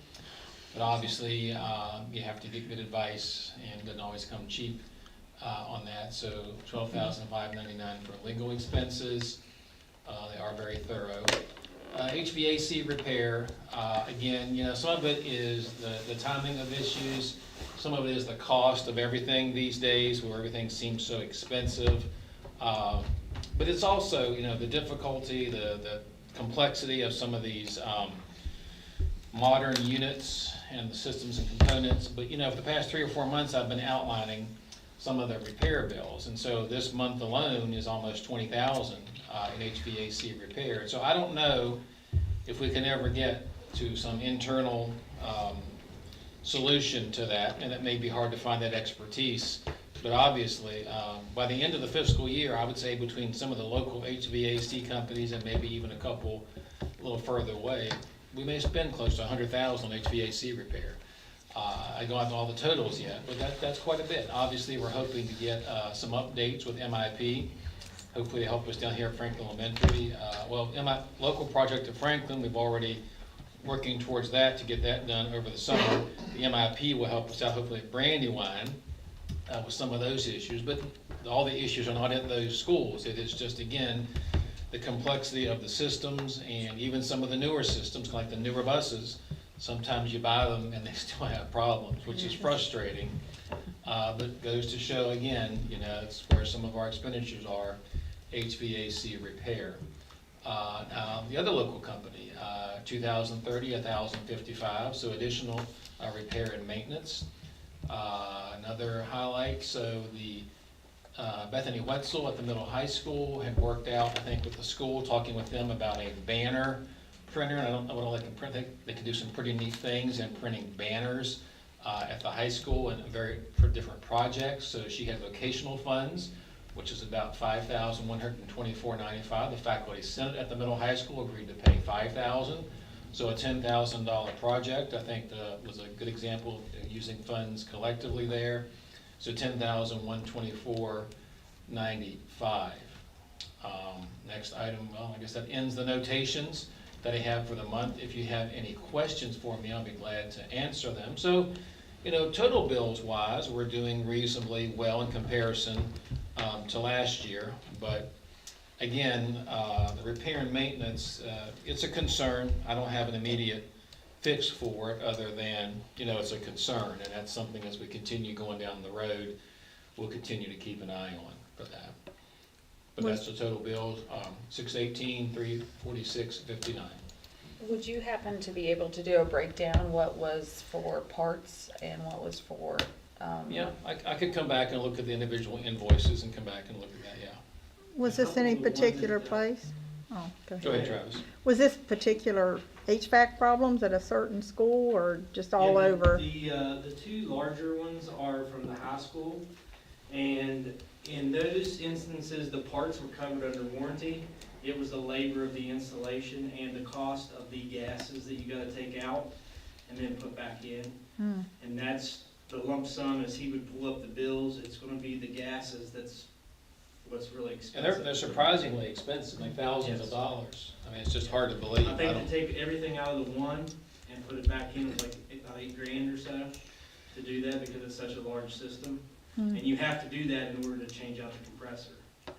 Speaker 11: But obviously, you have to get good advice, and it doesn't always come cheap on that. So $12,599 for legal expenses. They are very thorough. HVAC repair, again, some of it is the timing of issues. Some of it is the cost of everything these days, where everything seems so expensive. But it's also, the difficulty, the complexity of some of these modern units and the systems and components. But, for the past 3 or 4 months, I've been outlining some of the repair bills. And so this month alone is almost $20,000 in HVAC repair. So I don't know if we can ever get to some internal solution to that, and it may be hard to find that expertise. But obviously, by the end of the fiscal year, I would say between some of the local HVAC companies and maybe even a couple a little further away, we may spend close to $100,000 on HVAC repair. I don't have all the totals yet, but that's quite a bit. Obviously, we're hoping to get some updates with MIP. Hopefully, they help us down here at Franklin Elementary. Local project at Franklin, we've already working towards that to get that done over the summer. The MIP will help us out, hopefully at Brandywine, with some of those issues. But all the issues are not at those schools. It is just, again, the complexity of the systems, and even some of the newer systems, like the newer buses. Sometimes you buy them and they still have problems, which is frustrating. But goes to show, again, it's where some of our expenditures are, HVAC repair. Now, the other local company, 2030, 1,055, so additional repair and maintenance. Another highlight, so the Bethany Wetzel at the middle high school had worked out, I think, with the school, talking with them about a banner printer. And I don't know what all they can print. They can do some pretty neat things in printing banners at the high school and for different projects. So she had vocational funds, which is about $5,124.95. The faculty senate at the middle high school agreed to pay $5,000. So a $10,000 project, I think, was a good example of using funds collectively there. So $10,124.95. Next item, I guess that ends the notations that I have for the month. If you have any questions for me, I'll be glad to answer them. So, total bills wise, we're doing reasonably well in comparison to last year. But again, the repair and maintenance, it's a concern. I don't have an immediate fix for it other than, it's a concern. And that's something as we continue going down the road, we'll continue to keep an eye on for that. But that's the total bill, 618, 346, 59.
Speaker 9: Would you happen to be able to do a breakdown, what was for parts and what was for,
Speaker 11: Yeah, I could come back and look at the individual invoices and come back and look at that, yeah.
Speaker 12: Was this any particular place? Oh, go
Speaker 11: Go
Speaker 12: ahead.
Speaker 11: ahead, Travis.
Speaker 12: Was this particular HVAC problems at a certain school or just all
Speaker 4: Yeah,
Speaker 12: over?
Speaker 4: The two larger ones are from the high school, and in those instances, the parts were covered under warranty. It was the labor of the installation and the cost of the gases that you gotta take out and then put back in. And that's the lump sum. As he would pull up the bills, it's gonna be the gases that's what's really
Speaker 11: And
Speaker 4: expensive.
Speaker 11: they're surprisingly expensive, like thousands of
Speaker 4: Yes.
Speaker 11: dollars. I mean, it's just hard to believe.
Speaker 4: I think to take everything out of the one and put it back in was like about $8,000 or so to do that because it's such a large system. And you have to do that in order to change out the compressor. So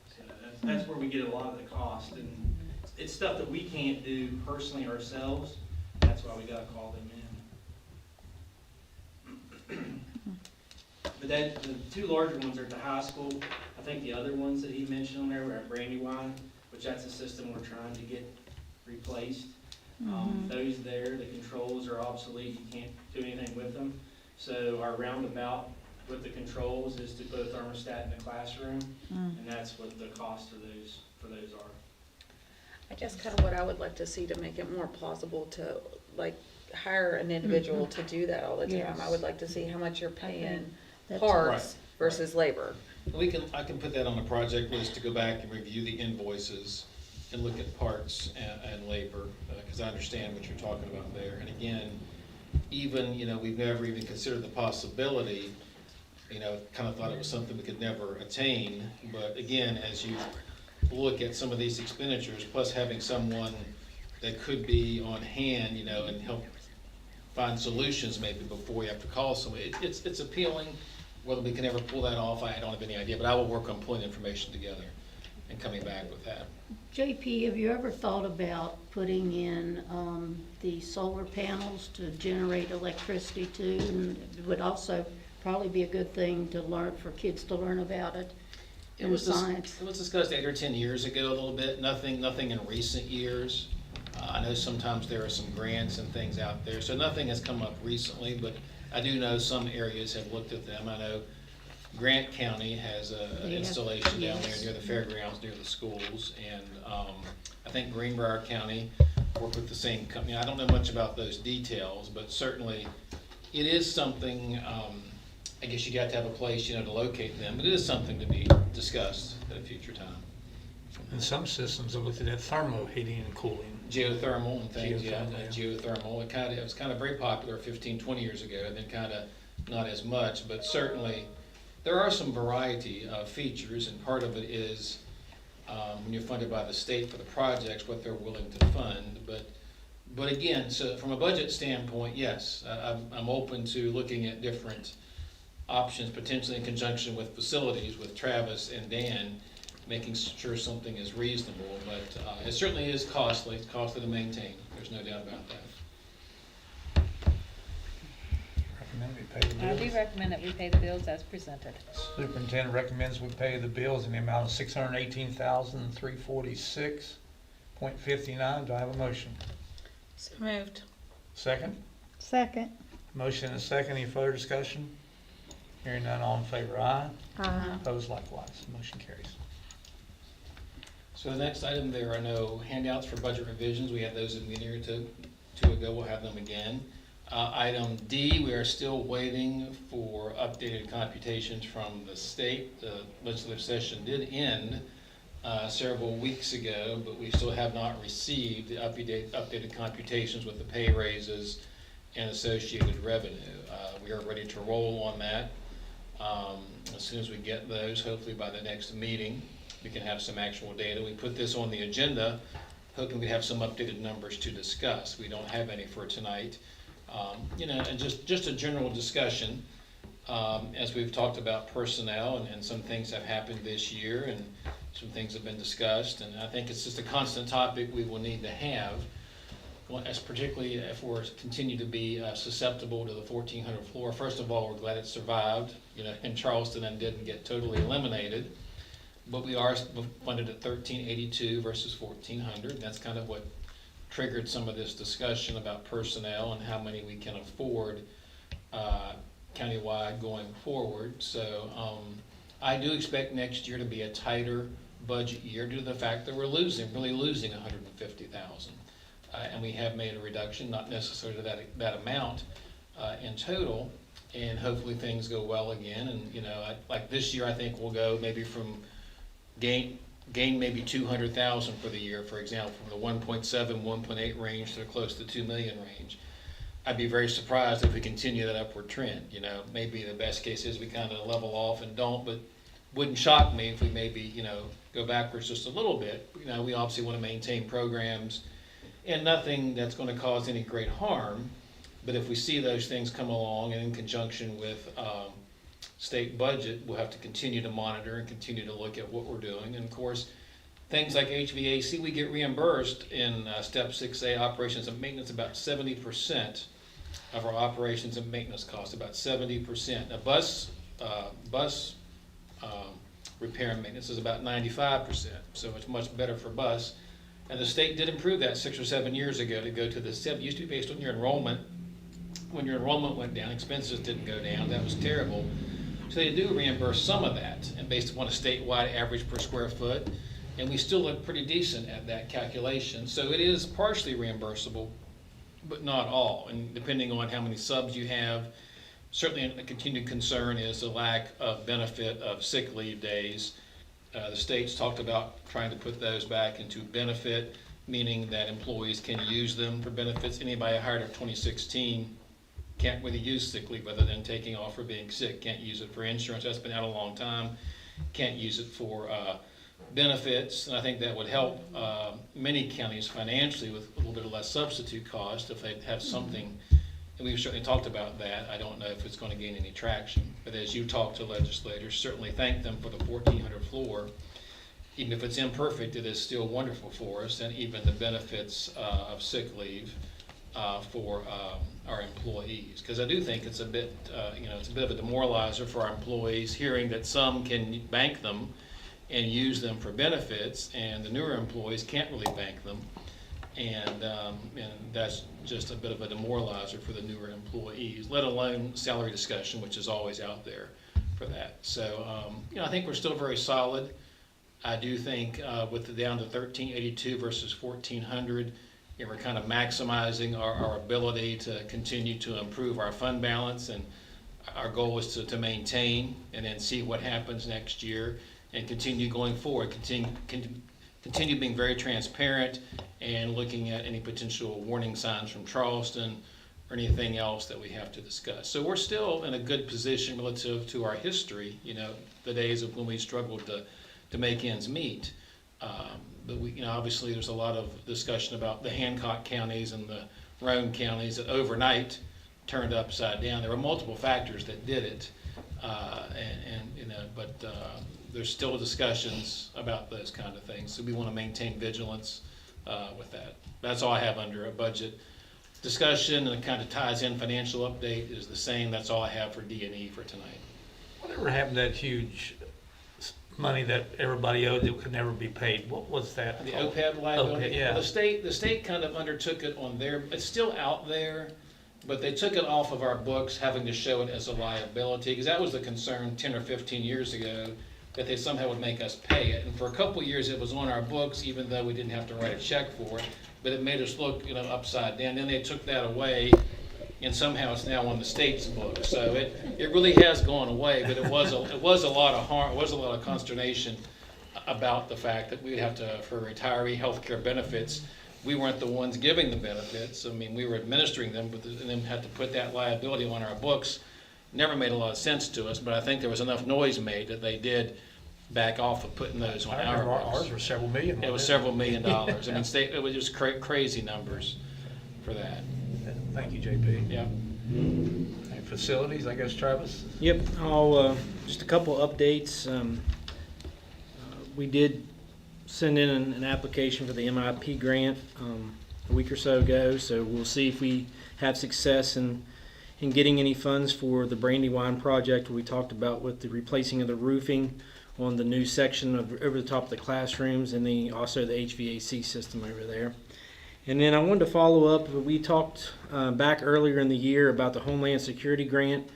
Speaker 4: that's where we get a lot of the cost. And it's stuff that we can't do personally ourselves. That's why we gotta call them in. But the two larger ones are at the high school. I think the other ones that he mentioned on there were at Brandywine, which that's a system we're trying to get replaced. Those there, the controls are obsolete, you can't do anything with them. So our roundabout with the controls is to put a thermostat in the classroom, and that's what the cost for those are.
Speaker 9: I guess kind of what I would like to see to make it more plausible to, like, hire an individual to do that all the time.
Speaker 6: Yes.
Speaker 9: I would like to see how much you're paying
Speaker 6: That's
Speaker 9: parts versus labor.
Speaker 11: I can put that on a project list to go back and review the invoices and look at parts and labor, because I understand what you're talking about there. And again, even, we've never even considered the possibility, kind of thought it was something we could never attain. But again, as you look at some of these expenditures, plus having someone that could be on hand, and help find solutions maybe before you have to call somebody, it's appealing. Whether we can ever pull that off, I don't have any idea, but I will work on pulling information together and coming back with that.
Speaker 6: JP, have you ever thought about putting in the solar panels to generate electricity too? And it would also probably be a good thing to learn, for kids to learn about it in science.
Speaker 11: It was discussed 8 or 10 years ago a little bit, nothing in recent years. I know sometimes there are some grants and things out there, so nothing has come up recently, but I do know some areas have looked at them. I know Grant County has an installation down there near the fairgrounds, near the schools, and I think Greenbrier County worked with the same company. I don't know much about those details, but certainly it is something, I guess you got to have a place, to locate them, but it is something to be discussed at a future time.
Speaker 3: And some systems have looked at that thermo heating and cooling.
Speaker 11: Geothermal and things,
Speaker 3: Geothermal,
Speaker 11: geothermal. It was kind of very popular 15, 20 years ago, and then kind of not as much, but certainly there are some variety of features, and part of it is when you're funded by the state for the projects, what they're willing to fund. But again, so from a budget standpoint, yes, I'm open to looking at different options, potentially in conjunction with facilities, with Travis and Dan, making sure something is reasonable, but it certainly is costly. It's costly to maintain. There's no doubt about that.
Speaker 3: Recommend we pay the
Speaker 1: I
Speaker 3: bills.
Speaker 1: do recommend that we pay the bills as presented.
Speaker 3: Superintendent recommends we pay the bills in the amount of $618,346.59. Do I have a motion?
Speaker 9: So moved.
Speaker 3: Second?
Speaker 12: Second.
Speaker 3: Motion and a second. Any further discussion? Hearing none, all in favor, aye.
Speaker 12: Aye.
Speaker 3: Opposed likewise. Motion carries.
Speaker 11: So the next item, there are no handouts for budget revisions. We had those in the meeting or two ago. We'll have them again. Item D, we are still waiting for updated computations from the state. The legislative session did end several weeks ago, but we still have not received the updated computations with the pay raises and associated revenue. We are ready to roll on that. As soon as we get those, hopefully by the next meeting, we can have some actual data. We put this on the agenda, hoping we have some updated numbers to discuss. We don't have any for tonight. And just a general discussion, as we've talked about personnel and some things have happened this year and some things have been discussed, and I think it's just a constant topic we will need to have as particularly if we're continue to be susceptible to the 1,400 floor. First of all, we're glad it survived, in Charleston and didn't get totally eliminated. But we are funded at 1,382 versus 1,400. And that's kind of what triggered some of this discussion about personnel and how many we can afford countywide going forward. So I do expect next year to be a tighter budget year due to the fact that we're really losing 150,000. And we have made a reduction, not necessarily that amount in total, and hopefully things go well again. And like this year, I think we'll go maybe from gain maybe 200,000 for the year, for example, from the 1.7, 1.8 range to close to 2 million range. I'd be very surprised if we continue that upward trend. Maybe the best case is we kind of level off and don't, but wouldn't shock me if we maybe go backwards just a little bit. We obviously want to maintain programs and nothing that's going to cause any great harm. But if we see those things come along, and in conjunction with state budget, we'll have to continue to monitor and continue to look at what we're doing. And of course, things like HVAC, we get reimbursed in Step 6A, operations and maintenance, about 70% of our operations and maintenance costs, about 70%. Now, bus repair and maintenance is about 95%, so it's much better for bus. And the state did improve that 6 or 7 years ago to go to the 7. It used to be based on your enrollment. When your enrollment went down, expenses didn't go down. That was terrible. So they do reimburse some of that, and based upon a statewide average per square foot, and we still look pretty decent at that calculation. So it is partially reimbursable, but not all. And depending on how many subs you have, certainly a continued concern is the lack of benefit of sick leave days. The state's talked about trying to put those back into benefit, meaning that employees can use them for benefits. Anybody hired in 2016 can't really use sick leave other than taking off for being sick. Can't use it for insurance. That's been out a long time. Can't use it for benefits. And I think that would help many counties financially with a little bit of less substitute cost if they have something. And we've certainly talked about that. I don't know if it's going to gain any traction. But as you talk to legislators, certainly thank them for the 1,400 floor. Even if it's imperfect, it is still wonderful for us, and even the benefits of sick leave for our employees. Because I do think it's a bit, it's a bit of a demoralizer for our employees hearing that some can bank them and use them for benefits, and the newer employees can't really bank them. And that's just a bit of a demoralizer for the newer employees, let alone salary discussion, which is always out there for that. So, I think we're still very solid. I do think with the down to 1,382 versus 1,400, we're kind of maximizing our ability to continue to improve our fund balance, and our goal is to maintain and then see what happens next year and continue going forward, continue being very transparent and looking at any potential warning signs from Charleston or anything else that we have to discuss. So we're still in a good position relative to our history, the days of when we struggled to make ends meet. But we, obviously there's a lot of discussion about the Hancock counties and the Roane counties that overnight turned upside down. There were multiple factors that did it, but there's still discussions about those kind of things. So we want to maintain vigilance with that. That's all I have under a budget discussion, and it kind of ties in. Financial update is the same. That's all I have for D&E for tonight.
Speaker 3: Whatever happened to that huge money that everybody owed that could never be paid? What was that?
Speaker 11: The
Speaker 3: called?
Speaker 11: OPEB liability?
Speaker 3: Okay, yeah.
Speaker 11: Well, the state kind of undertook it on their, it's still out there, but they took it off of our books, having to show it as a liability, because that was the concern 10 or 15 years ago, that they somehow would make us pay it. And for a couple of years it was on our books, even though we didn't have to write a check for it, but it made us look, upside down. Then they took that away, and somehow it's now on the state's books. So it really has gone away, but it was a lot of harm, it was a lot of consternation about the fact that we'd have to, for retiree health care benefits, we weren't the ones giving the benefits. I mean, we were administering them, but and then had to put that liability on our books. Never made a lot of sense to us, but I think there was enough noise made that they did back off of putting those on our books.
Speaker 3: Ours were several million.
Speaker 11: It was several $1 million. I mean, it was just crazy numbers for that.
Speaker 3: Thank you, JP.
Speaker 11: Yeah.
Speaker 3: And facilities, I guess, Travis?
Speaker 13: Yep, I'll, just a couple updates. We did send in an application for the MIP grant a week or so ago, so we'll see if we have success in getting any funds for the Brandywine project we talked about with the replacing of the roofing on the new section of over the top of the classrooms, and also the HVAC system over there. And then I wanted to follow up. We talked back earlier in the year about the Homeland Security grant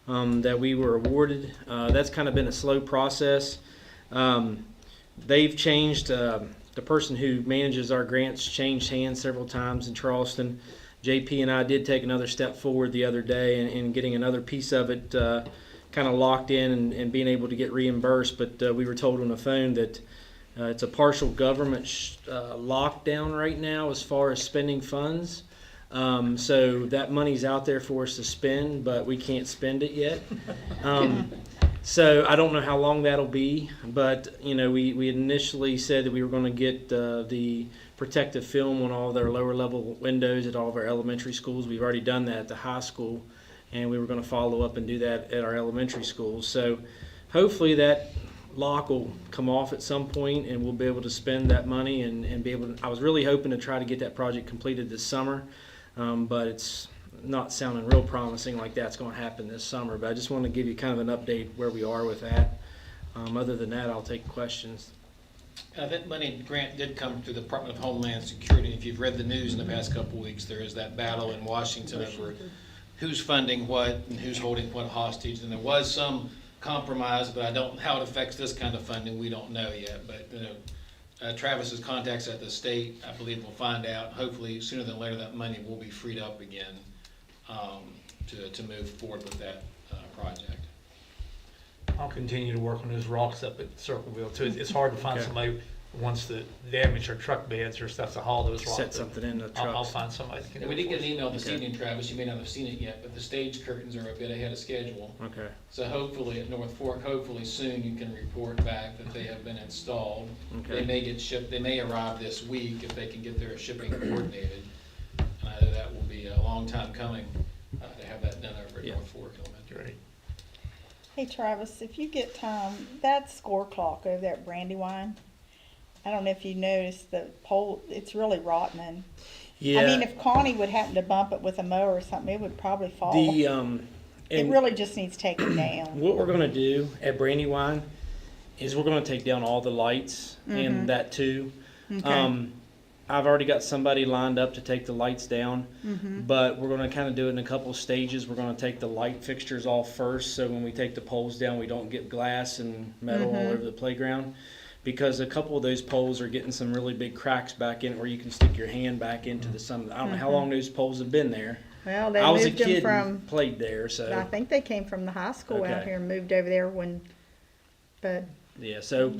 Speaker 13: that we were awarded. That's kind of been a slow process. They've changed, the person who manages our grants changed hands several times in Charleston. JP and I did take another step forward the other day in getting another piece of it kind of locked in and being able to get reimbursed, but we were told on the phone that it's a partial government lockdown right now as far as spending funds. So that money's out there for us to spend, but we can't spend it yet. So I don't know how long that'll be, but we initially said that we were going to get the protective film on all their lower level windows at all of our elementary schools. We've already done that at the high school, and we were going to follow up and do that at our elementary schools. So hopefully that lock will come off at some point and we'll be able to spend that money and be able to, I was really hoping to try to get that project completed this summer, but it's not sounding real promising like that's going to happen this summer. But I just want to give you kind of an update where we are with that. Other than that, I'll take questions.
Speaker 11: That money grant did come through the Department of Homeland Security. If you've read the news in the past couple of weeks, there is that battle in Washington over who's funding what and who's holding what hostage. And there was some compromise, but I don't, how it affects this kind of funding, we don't know yet. But Travis's contacts at the state, I believe, will find out. Hopefully, sooner than later, that money will be freed up again to move forward with that project.
Speaker 3: I'll continue to work on those rocks up at Circleville too. It's hard to find somebody who wants to damage their truck beds or stuff to haul those rocks.
Speaker 13: Set something in the trucks.
Speaker 3: I'll find somebody that can do
Speaker 11: We
Speaker 3: it
Speaker 11: did
Speaker 3: for
Speaker 11: get an
Speaker 3: us.
Speaker 11: email this evening, Travis. You may not have seen it yet, but the stage curtains are a bit ahead of schedule.
Speaker 13: Okay.
Speaker 11: So hopefully at North Fork, hopefully soon you can report back that they have been installed.
Speaker 13: Okay.
Speaker 11: They may get shipped. They may arrive this week if they can get their shipping coordinated. And I know that will be a long time coming to have that done over at North Fork Elementary.
Speaker 12: Hey Travis, if you get time, that score clock over there at Brandywine, I don't know if you noticed the pole, it's really rotten.
Speaker 13: Yeah.
Speaker 12: I mean, if Connie would happen to bump it with a mower or something, it would probably fall.
Speaker 13: The
Speaker 12: it really just needs taken down.
Speaker 13: What we're going to do at Brandywine is we're going to take down all the lights and that too.
Speaker 12: Okay.
Speaker 13: I've already got somebody lined up to take the lights down, but we're going to kind of do it in a couple of stages. We're going to take the light fixtures off first, so when we take the poles down, we don't get glass and metal all over the playground, because a couple of those poles are getting some really big cracks back in it where you can stick your hand back into the sun. I don't know how long those poles have been there.
Speaker 12: Well, they
Speaker 13: I was a
Speaker 12: moved them
Speaker 13: kid
Speaker 12: from,
Speaker 13: and played there, so
Speaker 12: I think they came from the high school out
Speaker 13: Okay.
Speaker 12: here and moved over there but
Speaker 13: yeah, so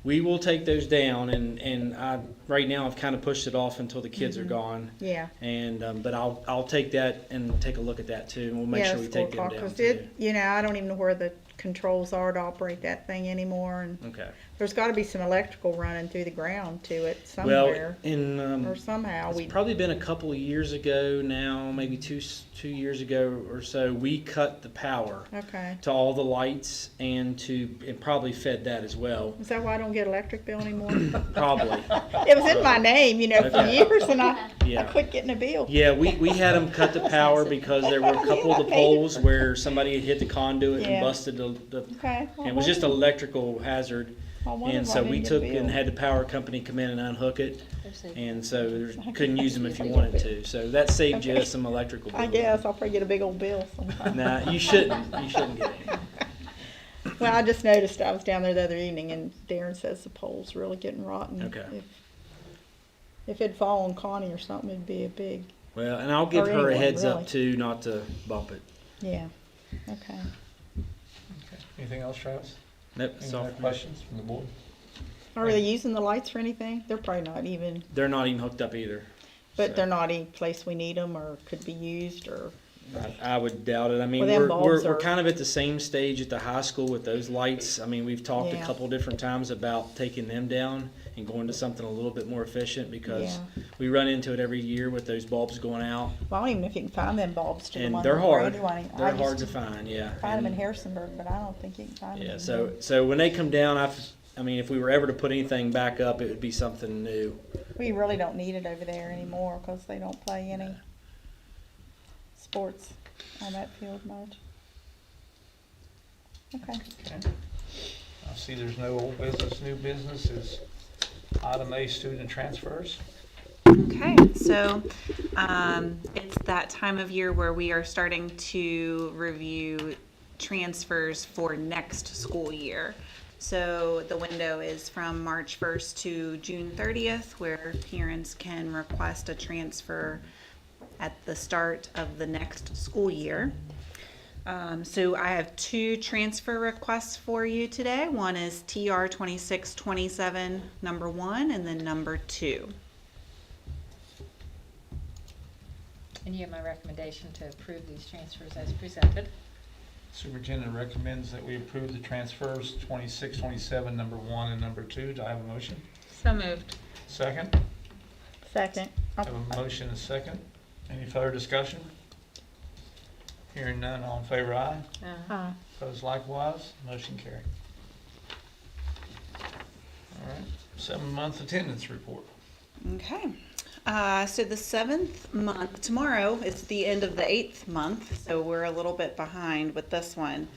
Speaker 13: we will take those down, and I right now I've kind of pushed it off until the kids are gone.
Speaker 12: yeah.
Speaker 13: And but I'll take that and take a look at that too, and we'll make sure we take them down
Speaker 12: Because
Speaker 13: too.
Speaker 12: I don't even know where the controls are to operate that thing anymore, and
Speaker 13: Okay.
Speaker 12: there's got to be some electrical running through the ground to it
Speaker 13: Well,
Speaker 12: somewhere,
Speaker 13: in
Speaker 12: or somehow
Speaker 13: it's
Speaker 12: we.
Speaker 13: probably been a couple of years ago now, maybe two years ago or so. We cut the power
Speaker 12: Okay.
Speaker 13: to all the lights and probably fed that as well.
Speaker 12: Is that why I don't get electric bill anymore?
Speaker 13: Probably.
Speaker 12: It was in my name, for
Speaker 13: Okay.
Speaker 12: years, and I
Speaker 13: Yeah.
Speaker 12: quit getting a bill.
Speaker 13: Yeah, we had them cut the power because there were a couple of the poles where somebody had hit the conduit and
Speaker 12: Yeah.
Speaker 13: busted the
Speaker 12: Okay.
Speaker 13: and it was just an electrical hazard. And so we took and had the power company come in and unhook it, and so couldn't use them if you wanted to. So that saved you
Speaker 12: Okay.
Speaker 13: some electrical bill.
Speaker 12: I guess I'll probably get a big old bill sometime.
Speaker 13: Nah, you shouldn't. You shouldn't get it.
Speaker 12: Well, I just noticed I was down there the other evening, and Darren says the pole's really getting rotten.
Speaker 13: Okay.
Speaker 12: If it'd fall on Connie or something, it'd be a big.
Speaker 13: Well, and I'll give
Speaker 12: Or
Speaker 13: her a
Speaker 12: anyone,
Speaker 13: heads
Speaker 12: really.
Speaker 13: up too, not to bump it.
Speaker 12: Yeah. Okay.
Speaker 3: Okay. Anything else, Travis?
Speaker 13: Nope, that's
Speaker 3: Any
Speaker 13: all
Speaker 3: other
Speaker 13: for me.
Speaker 3: questions from the board?
Speaker 12: Are they using the lights for anything? They're probably not even.
Speaker 13: They're not even hooked up either.
Speaker 12: But
Speaker 13: So,
Speaker 12: they're not any place we need them, or could be used, or.
Speaker 13: I would doubt it. I mean,
Speaker 12: Well, them bulbs
Speaker 13: we're
Speaker 12: are-
Speaker 13: kind of at the same stage at the high school with those lights. I mean, we've talked a
Speaker 12: Yeah.
Speaker 13: couple different times about taking them down and going to something a little bit more efficient, because
Speaker 12: Yeah.
Speaker 13: we run into it every year with those bulbs going out.
Speaker 12: Well, I don't even know if you can find them bulbs to the
Speaker 13: And
Speaker 12: one.
Speaker 13: they're
Speaker 12: that
Speaker 13: hard.
Speaker 12: Brandywine- I
Speaker 13: They're
Speaker 12: used
Speaker 13: hard to find, yeah.
Speaker 12: Find them in
Speaker 13: And-
Speaker 12: Harrisonburg, but I don't think you can find them.
Speaker 13: Yeah,
Speaker 12: in
Speaker 13: so
Speaker 12: here.
Speaker 13: so when they come down, I mean, if we were ever to put anything back up, it would be something new.
Speaker 12: We really don't need it over there anymore because they don't play any sports on that field much. Okay.
Speaker 3: Okay. I see there's no old business, new business. Is item A, student transfers?
Speaker 14: Okay, so it's that time of year where we are starting to review transfers for next school year. So the window is from March 1st to June 30th, where parents can request a transfer at the start of the next school year. So I have two transfer requests for you today. One is TR 2627, number 1, and then number 2.
Speaker 1: And you have my recommendation to approve these transfers as presented.
Speaker 3: Superintendent recommends that we approve the transfers 2627, number 1 and number 2. Do I have a motion?
Speaker 9: So moved.
Speaker 3: Second?
Speaker 12: Second.
Speaker 3: I have a motion and a second. Any further discussion? Hearing none, all in favor, aye. Opposed likewise, motion carried. All right, 7-month attendance report.
Speaker 14: Okay. So the 7th month, tomorrow is the end of the 8th month, so we're a little bit behind with this one.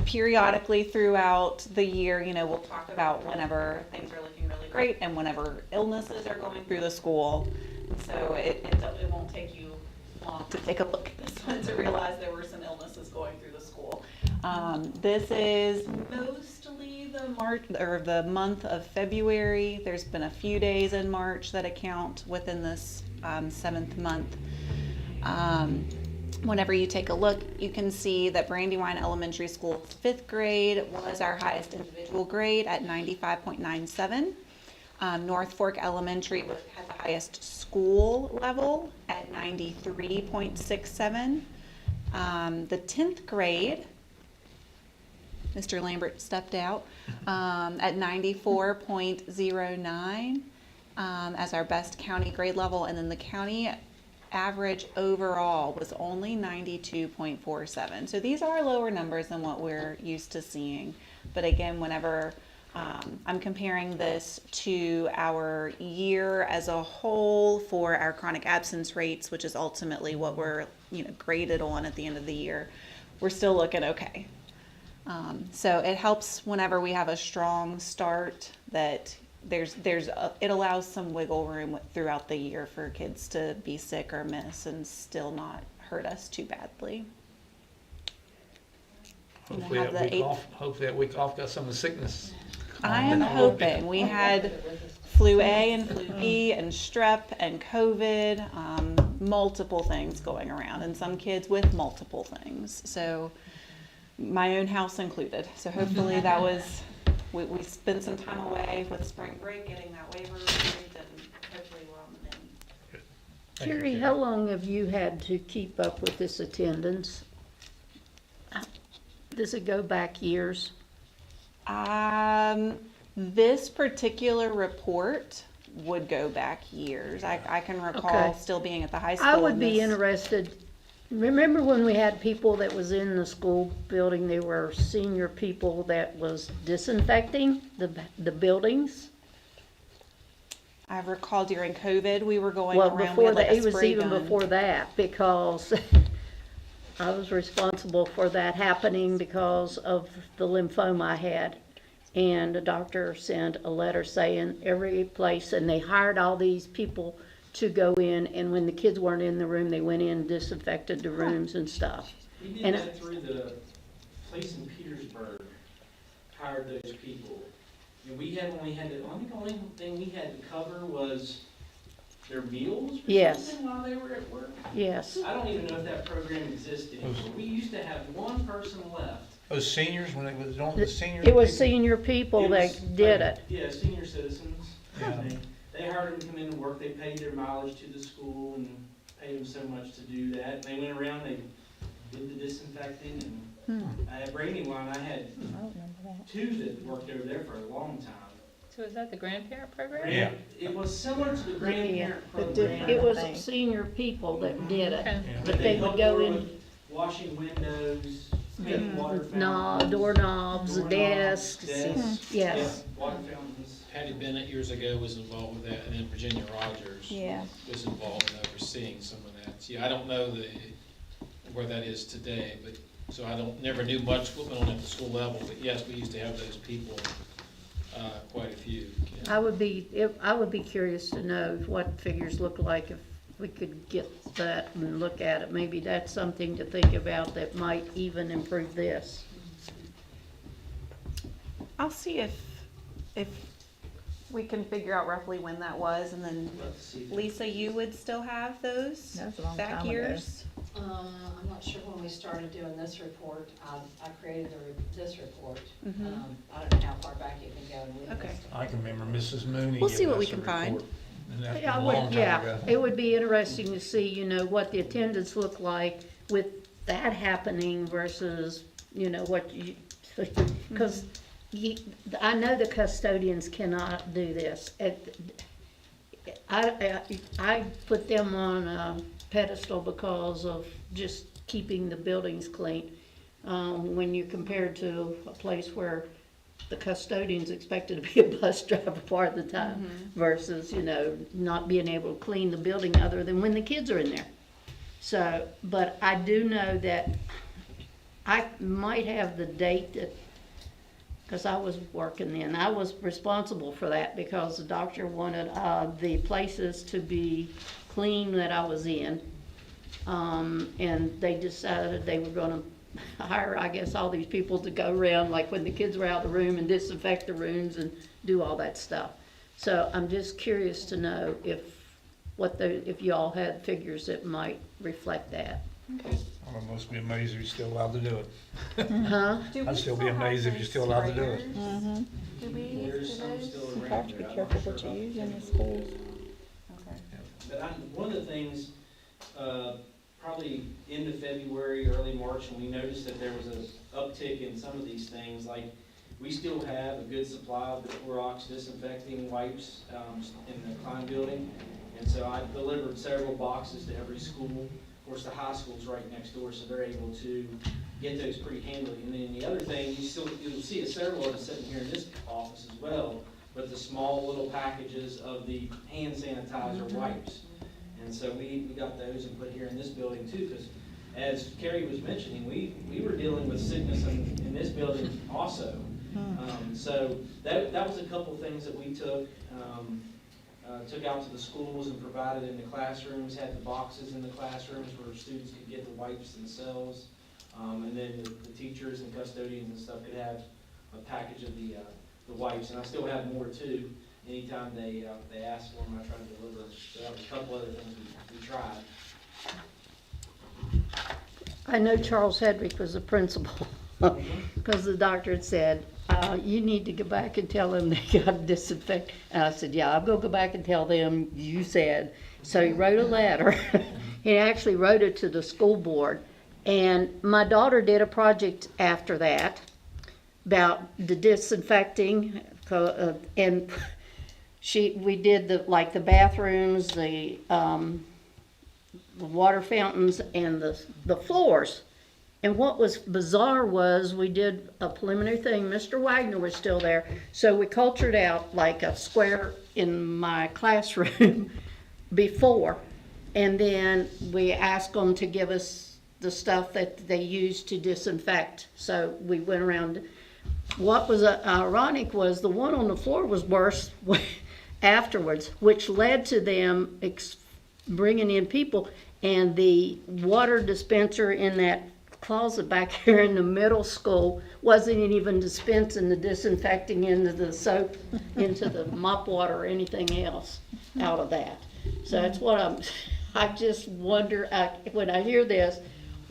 Speaker 14: Periodically throughout the year, you know, we'll talk about whenever things are looking really great and whenever illnesses are going through the school. So it won't take you long to take a look at this one to realize there were some illnesses going through the school. This is mostly the month of February. There's been a few days in March that account within this 7th month. Whenever you take a look, you can see that Brandywine Elementary School's 5th grade was our highest individual grade at 95.97. North Fork Elementary had the highest school level at 93.67. The 10th grade, Mr. Lambert stepped out, at 94.09 as our best county grade level, and then the county average overall was only 92.47. So these are lower numbers than what we're used to seeing. But again, whenever I'm comparing this to our year as a whole for our chronic absence rates, which is ultimately what we're graded on at the end of the year, we're still looking okay. So it helps whenever we have a strong start that it allows some wiggle room throughout the year for kids to be sick or miss and still not hurt us too badly.
Speaker 3: Hopefully that week off got some of the sickness.
Speaker 14: I am hoping. We had flu A and flu B and strep and COVID, multiple things going around, and some kids with multiple things. So my own house included. So hopefully that was, we spent some time away with spring break getting that waiver approved, and hopefully we're on the mend.
Speaker 6: Jerry, how long have you had to keep up with this attendance? Does it go back years?
Speaker 14: This particular report would go back years. I can recall still being at the high school.
Speaker 6: I would be interested. Remember when we had people that was in the school building, they were senior people that was disinfecting the buildings?
Speaker 14: I recall during COVID, we were going
Speaker 6: Well,
Speaker 14: around
Speaker 6: before
Speaker 14: with like
Speaker 6: that,
Speaker 14: a
Speaker 6: it was
Speaker 14: spray
Speaker 6: even
Speaker 14: gun.
Speaker 6: before that, because I was responsible for that happening because of the lymphoma I had. And the doctor sent a letter saying every place, and they hired all these people to go in, and when the kids weren't in the room, they went in and disinfected the rooms and stuff.
Speaker 4: We did
Speaker 6: And
Speaker 4: that through the place in Petersburg, hired those people. And we had only had to, I think the only thing we had to cover was their meals or something while they were at work.
Speaker 6: Yes.
Speaker 4: I don't even know if that program existed anymore. We used to have one person left.
Speaker 3: Those seniors, when it was on the seniors?
Speaker 6: It was senior people that did it.
Speaker 4: Yeah, senior citizens.
Speaker 3: Yeah.
Speaker 4: They hired them to come in and work. They paid their mileage to the school and paid them so much to do that. And they went around, they did the disinfecting. And at Brandywine, I had two that worked over there for a long time.
Speaker 1: So is that the grandparent program?
Speaker 3: Yeah.
Speaker 4: It was similar to the grandparent program.
Speaker 6: It was senior people that did it,
Speaker 1: Okay.
Speaker 6: but they would go in.
Speaker 4: Washing windows, Painted water
Speaker 6: No,
Speaker 4: fountains,
Speaker 6: doorknobs,
Speaker 4: doorknobs,
Speaker 6: desks.
Speaker 4: desks,
Speaker 6: Yes.
Speaker 4: water fountains.
Speaker 11: Patty Bennett years ago was involved with that, and then Virginia Rogers
Speaker 12: Yeah.
Speaker 11: was involved in overseeing some of that. So, yeah, I don't know where that is today, but, so I never knew much what went on at the school level, but yes, we used to have those people, quite a few. Yeah.
Speaker 6: I would be curious to know what figures look like if we could get that and look at it. Maybe that's something to think about that might even improve this.
Speaker 14: I'll see if we can figure out roughly when that was, and then
Speaker 4: Let's see.
Speaker 14: Lisa, you would still have those
Speaker 12: That was a long
Speaker 14: back
Speaker 12: time ago.
Speaker 14: years?
Speaker 15: I'm not sure when we started doing this report. I created this report.
Speaker 14: Mhm.
Speaker 15: I don't know how far back you can go and leave
Speaker 14: Okay.
Speaker 15: this.
Speaker 3: I can remember Mrs. Mooney.
Speaker 14: We'll see
Speaker 3: giving
Speaker 14: what we
Speaker 3: us a
Speaker 14: can find.
Speaker 3: report, and that's
Speaker 6: Yeah,
Speaker 3: a long time ago.
Speaker 6: it would be interesting to see, what the attendance looked like with that happening versus, what you, because I know the custodians cannot do this. I put them on a pedestal because of just keeping the buildings clean. When you compare to a place where the custodian's expected to be a bus driver part of the time versus, not being able to clean the building other than when the kids are in there. So, but I do know that I might have the date that, because I was working then, I was responsible for that because the doctor wanted the places to be clean that I was in. And they decided they were gonna hire, I guess, all these people to go around, like when the kids were out of the room and disinfect the rooms and do all that stuff. So I'm just curious to know if y'all had figures that might reflect that.
Speaker 3: I'd almost be amazed if you're still allowed to do it.
Speaker 6: Huh?
Speaker 3: I'd still be amazed if you're still allowed to do it.
Speaker 14: Mm-hmm.
Speaker 8: Do we
Speaker 4: There's
Speaker 8: do
Speaker 4: some
Speaker 8: those?
Speaker 4: still
Speaker 12: You
Speaker 4: around
Speaker 12: have to be
Speaker 4: there. I'm
Speaker 12: careful
Speaker 4: not
Speaker 12: what
Speaker 4: sure
Speaker 12: you
Speaker 4: about
Speaker 12: use in the
Speaker 4: the
Speaker 12: schools.
Speaker 4: But one of the things, probably end of February, early March, when we noticed that there was an uptick in some of these things, like, we still have a good supply of the Clorox disinfecting wipes in the Klein building. And so I delivered several boxes to every school. Of course, the high school's right next door, so they're able to get those pretty handily. And then the other thing, you'll see several of us sitting here in this office as well, but the small little packages of the hand sanitizer wipes. And so we got those and put here in this building too, because as Carrie was mentioning, we were dealing with sickness in this building also. So that was a couple things that we took out to the schools and provided in the classrooms, had the boxes in the classrooms where students could get the wipes themselves. And then the teachers and custodians and stuff could have a package of the wipes. And I still have more too. Anytime they ask for them, I try to deliver. So that was a couple other things we tried.
Speaker 6: I know Charles Hedrick was the principal, because the doctor had said, you need to go back and tell them they got to disinfect. And I said, yeah, I'll go back and tell them you said. So he wrote a letter. He actually wrote it to the school board. And my daughter did a project after that about the disinfecting, and we did the bathrooms, the water fountains, and the floors. And what was bizarre was we did a preliminary thing. Mr. Wagner was still there, so we cultured out like a square in my classroom before, and then we asked them to give us the stuff that they used to disinfect. So we went around. What was ironic was the one on the floor was worse afterwards, which led to them bringing in people, and the water dispenser in that closet back here in the middle school wasn't even dispensing the disinfecting into the soap, into the mop water or anything else out of that. So that's what I just wonder, when I hear this,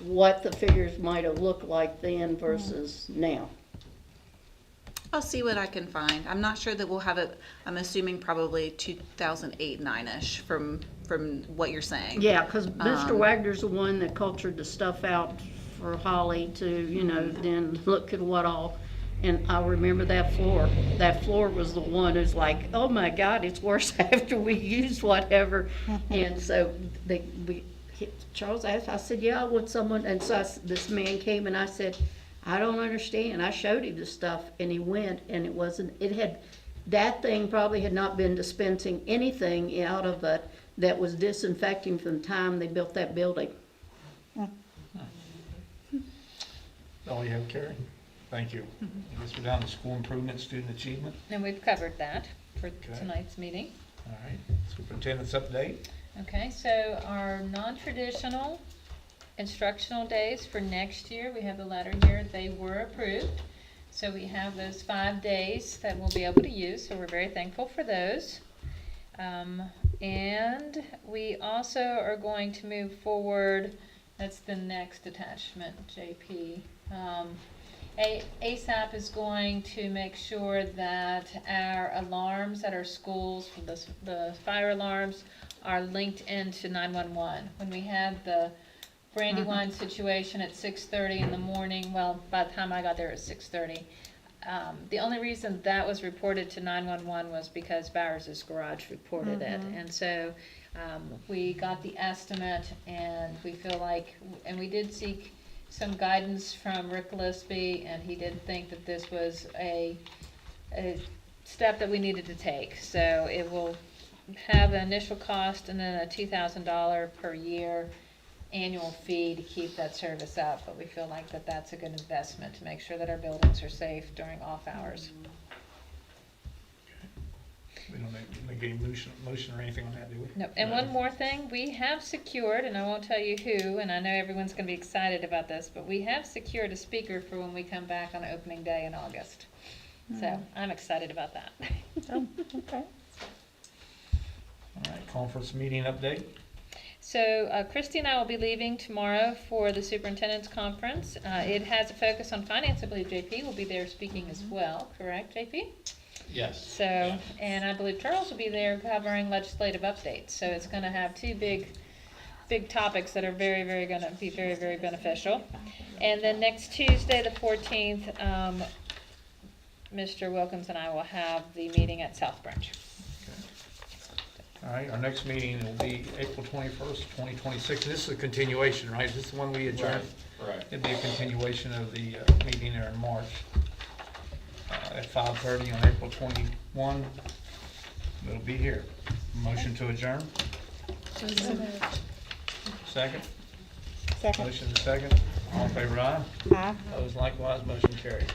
Speaker 6: what the figures might have looked like then versus now.
Speaker 14: I'll see what I can find. I'm not sure that we'll have it. I'm assuming probably 2008, 9-ish from what you're saying.
Speaker 6: Yeah, because Mr. Wagner's the one that cultured the stuff out for Holly to, then look at what all. And I remember that floor. That floor was the one who's like, oh my God, it's worse after we use whatever. And so Charles asked, I said, yeah, I want someone, and so this man came and I said, I don't understand. I showed him the stuff and he went and it wasn't, that thing probably had not been dispensing anything out of it that was disinfecting from the time they built that building.
Speaker 3: All you have, Carrie? Thank you. I guess we're down to school improvement, student achievement.
Speaker 1: And we've covered that for
Speaker 3: Okay.
Speaker 1: tonight's meeting.
Speaker 3: All right, superintendent's update.
Speaker 1: Okay, so our non-traditional instructional days for next year, we have the letter here, they were approved. So we have those 5 days that we'll be able to use, so we're very thankful for those. And we also are going to move forward, that's the next attachment, JP. ASAP is going to make sure that our alarms at our schools, the fire alarms, are linked into 911. When we had the Brandywine situation at 6:30 in the morning, well, by the time I got there it was 6:30. The only reason that was reported to 911 was because Bowers' garage reported it. And so we got the estimate and we feel like, and we did seek some guidance from Rick Lisby, and he did think that this was a step that we needed to take. So it will have an initial cost and then a $2,000 per year annual fee to keep that service up, but we feel like that's a good investment to make sure that our buildings are safe during off hours.
Speaker 3: We don't make any motion or anything on that, do we?
Speaker 1: No, and one more thing, we have secured, and I won't tell you who, and I know everyone's gonna be excited about this, but we have secured a speaker for when we come back on opening day in August. So I'm excited about that.
Speaker 12: Oh, okay.
Speaker 3: All right, conference meeting update.
Speaker 1: So Christy and I will be leaving tomorrow for the superintendent's conference. It has a focus on finance. I believe JP will be there speaking as well, correct, JP?
Speaker 11: Yes.
Speaker 1: So, and I believe Charles will be there covering legislative updates. So it's going to have two big topics that are very going to be very beneficial. And then next Tuesday, the 14th, Mr. Wilkins and I will have the meeting at South Branch.
Speaker 3: All right, our next meeting will be April 21st, 2026. This is a continuation, right? Is this the one we adjourned?
Speaker 11: Right.
Speaker 3: It'll be a continuation of the meeting there in March at 5:30 on April 21. It'll be here. Motion to adjourn? Second?
Speaker 12: Second.
Speaker 3: Motion is second. All in favor, aye?
Speaker 12: Aye.
Speaker 3: Opposed likewise, motion carried.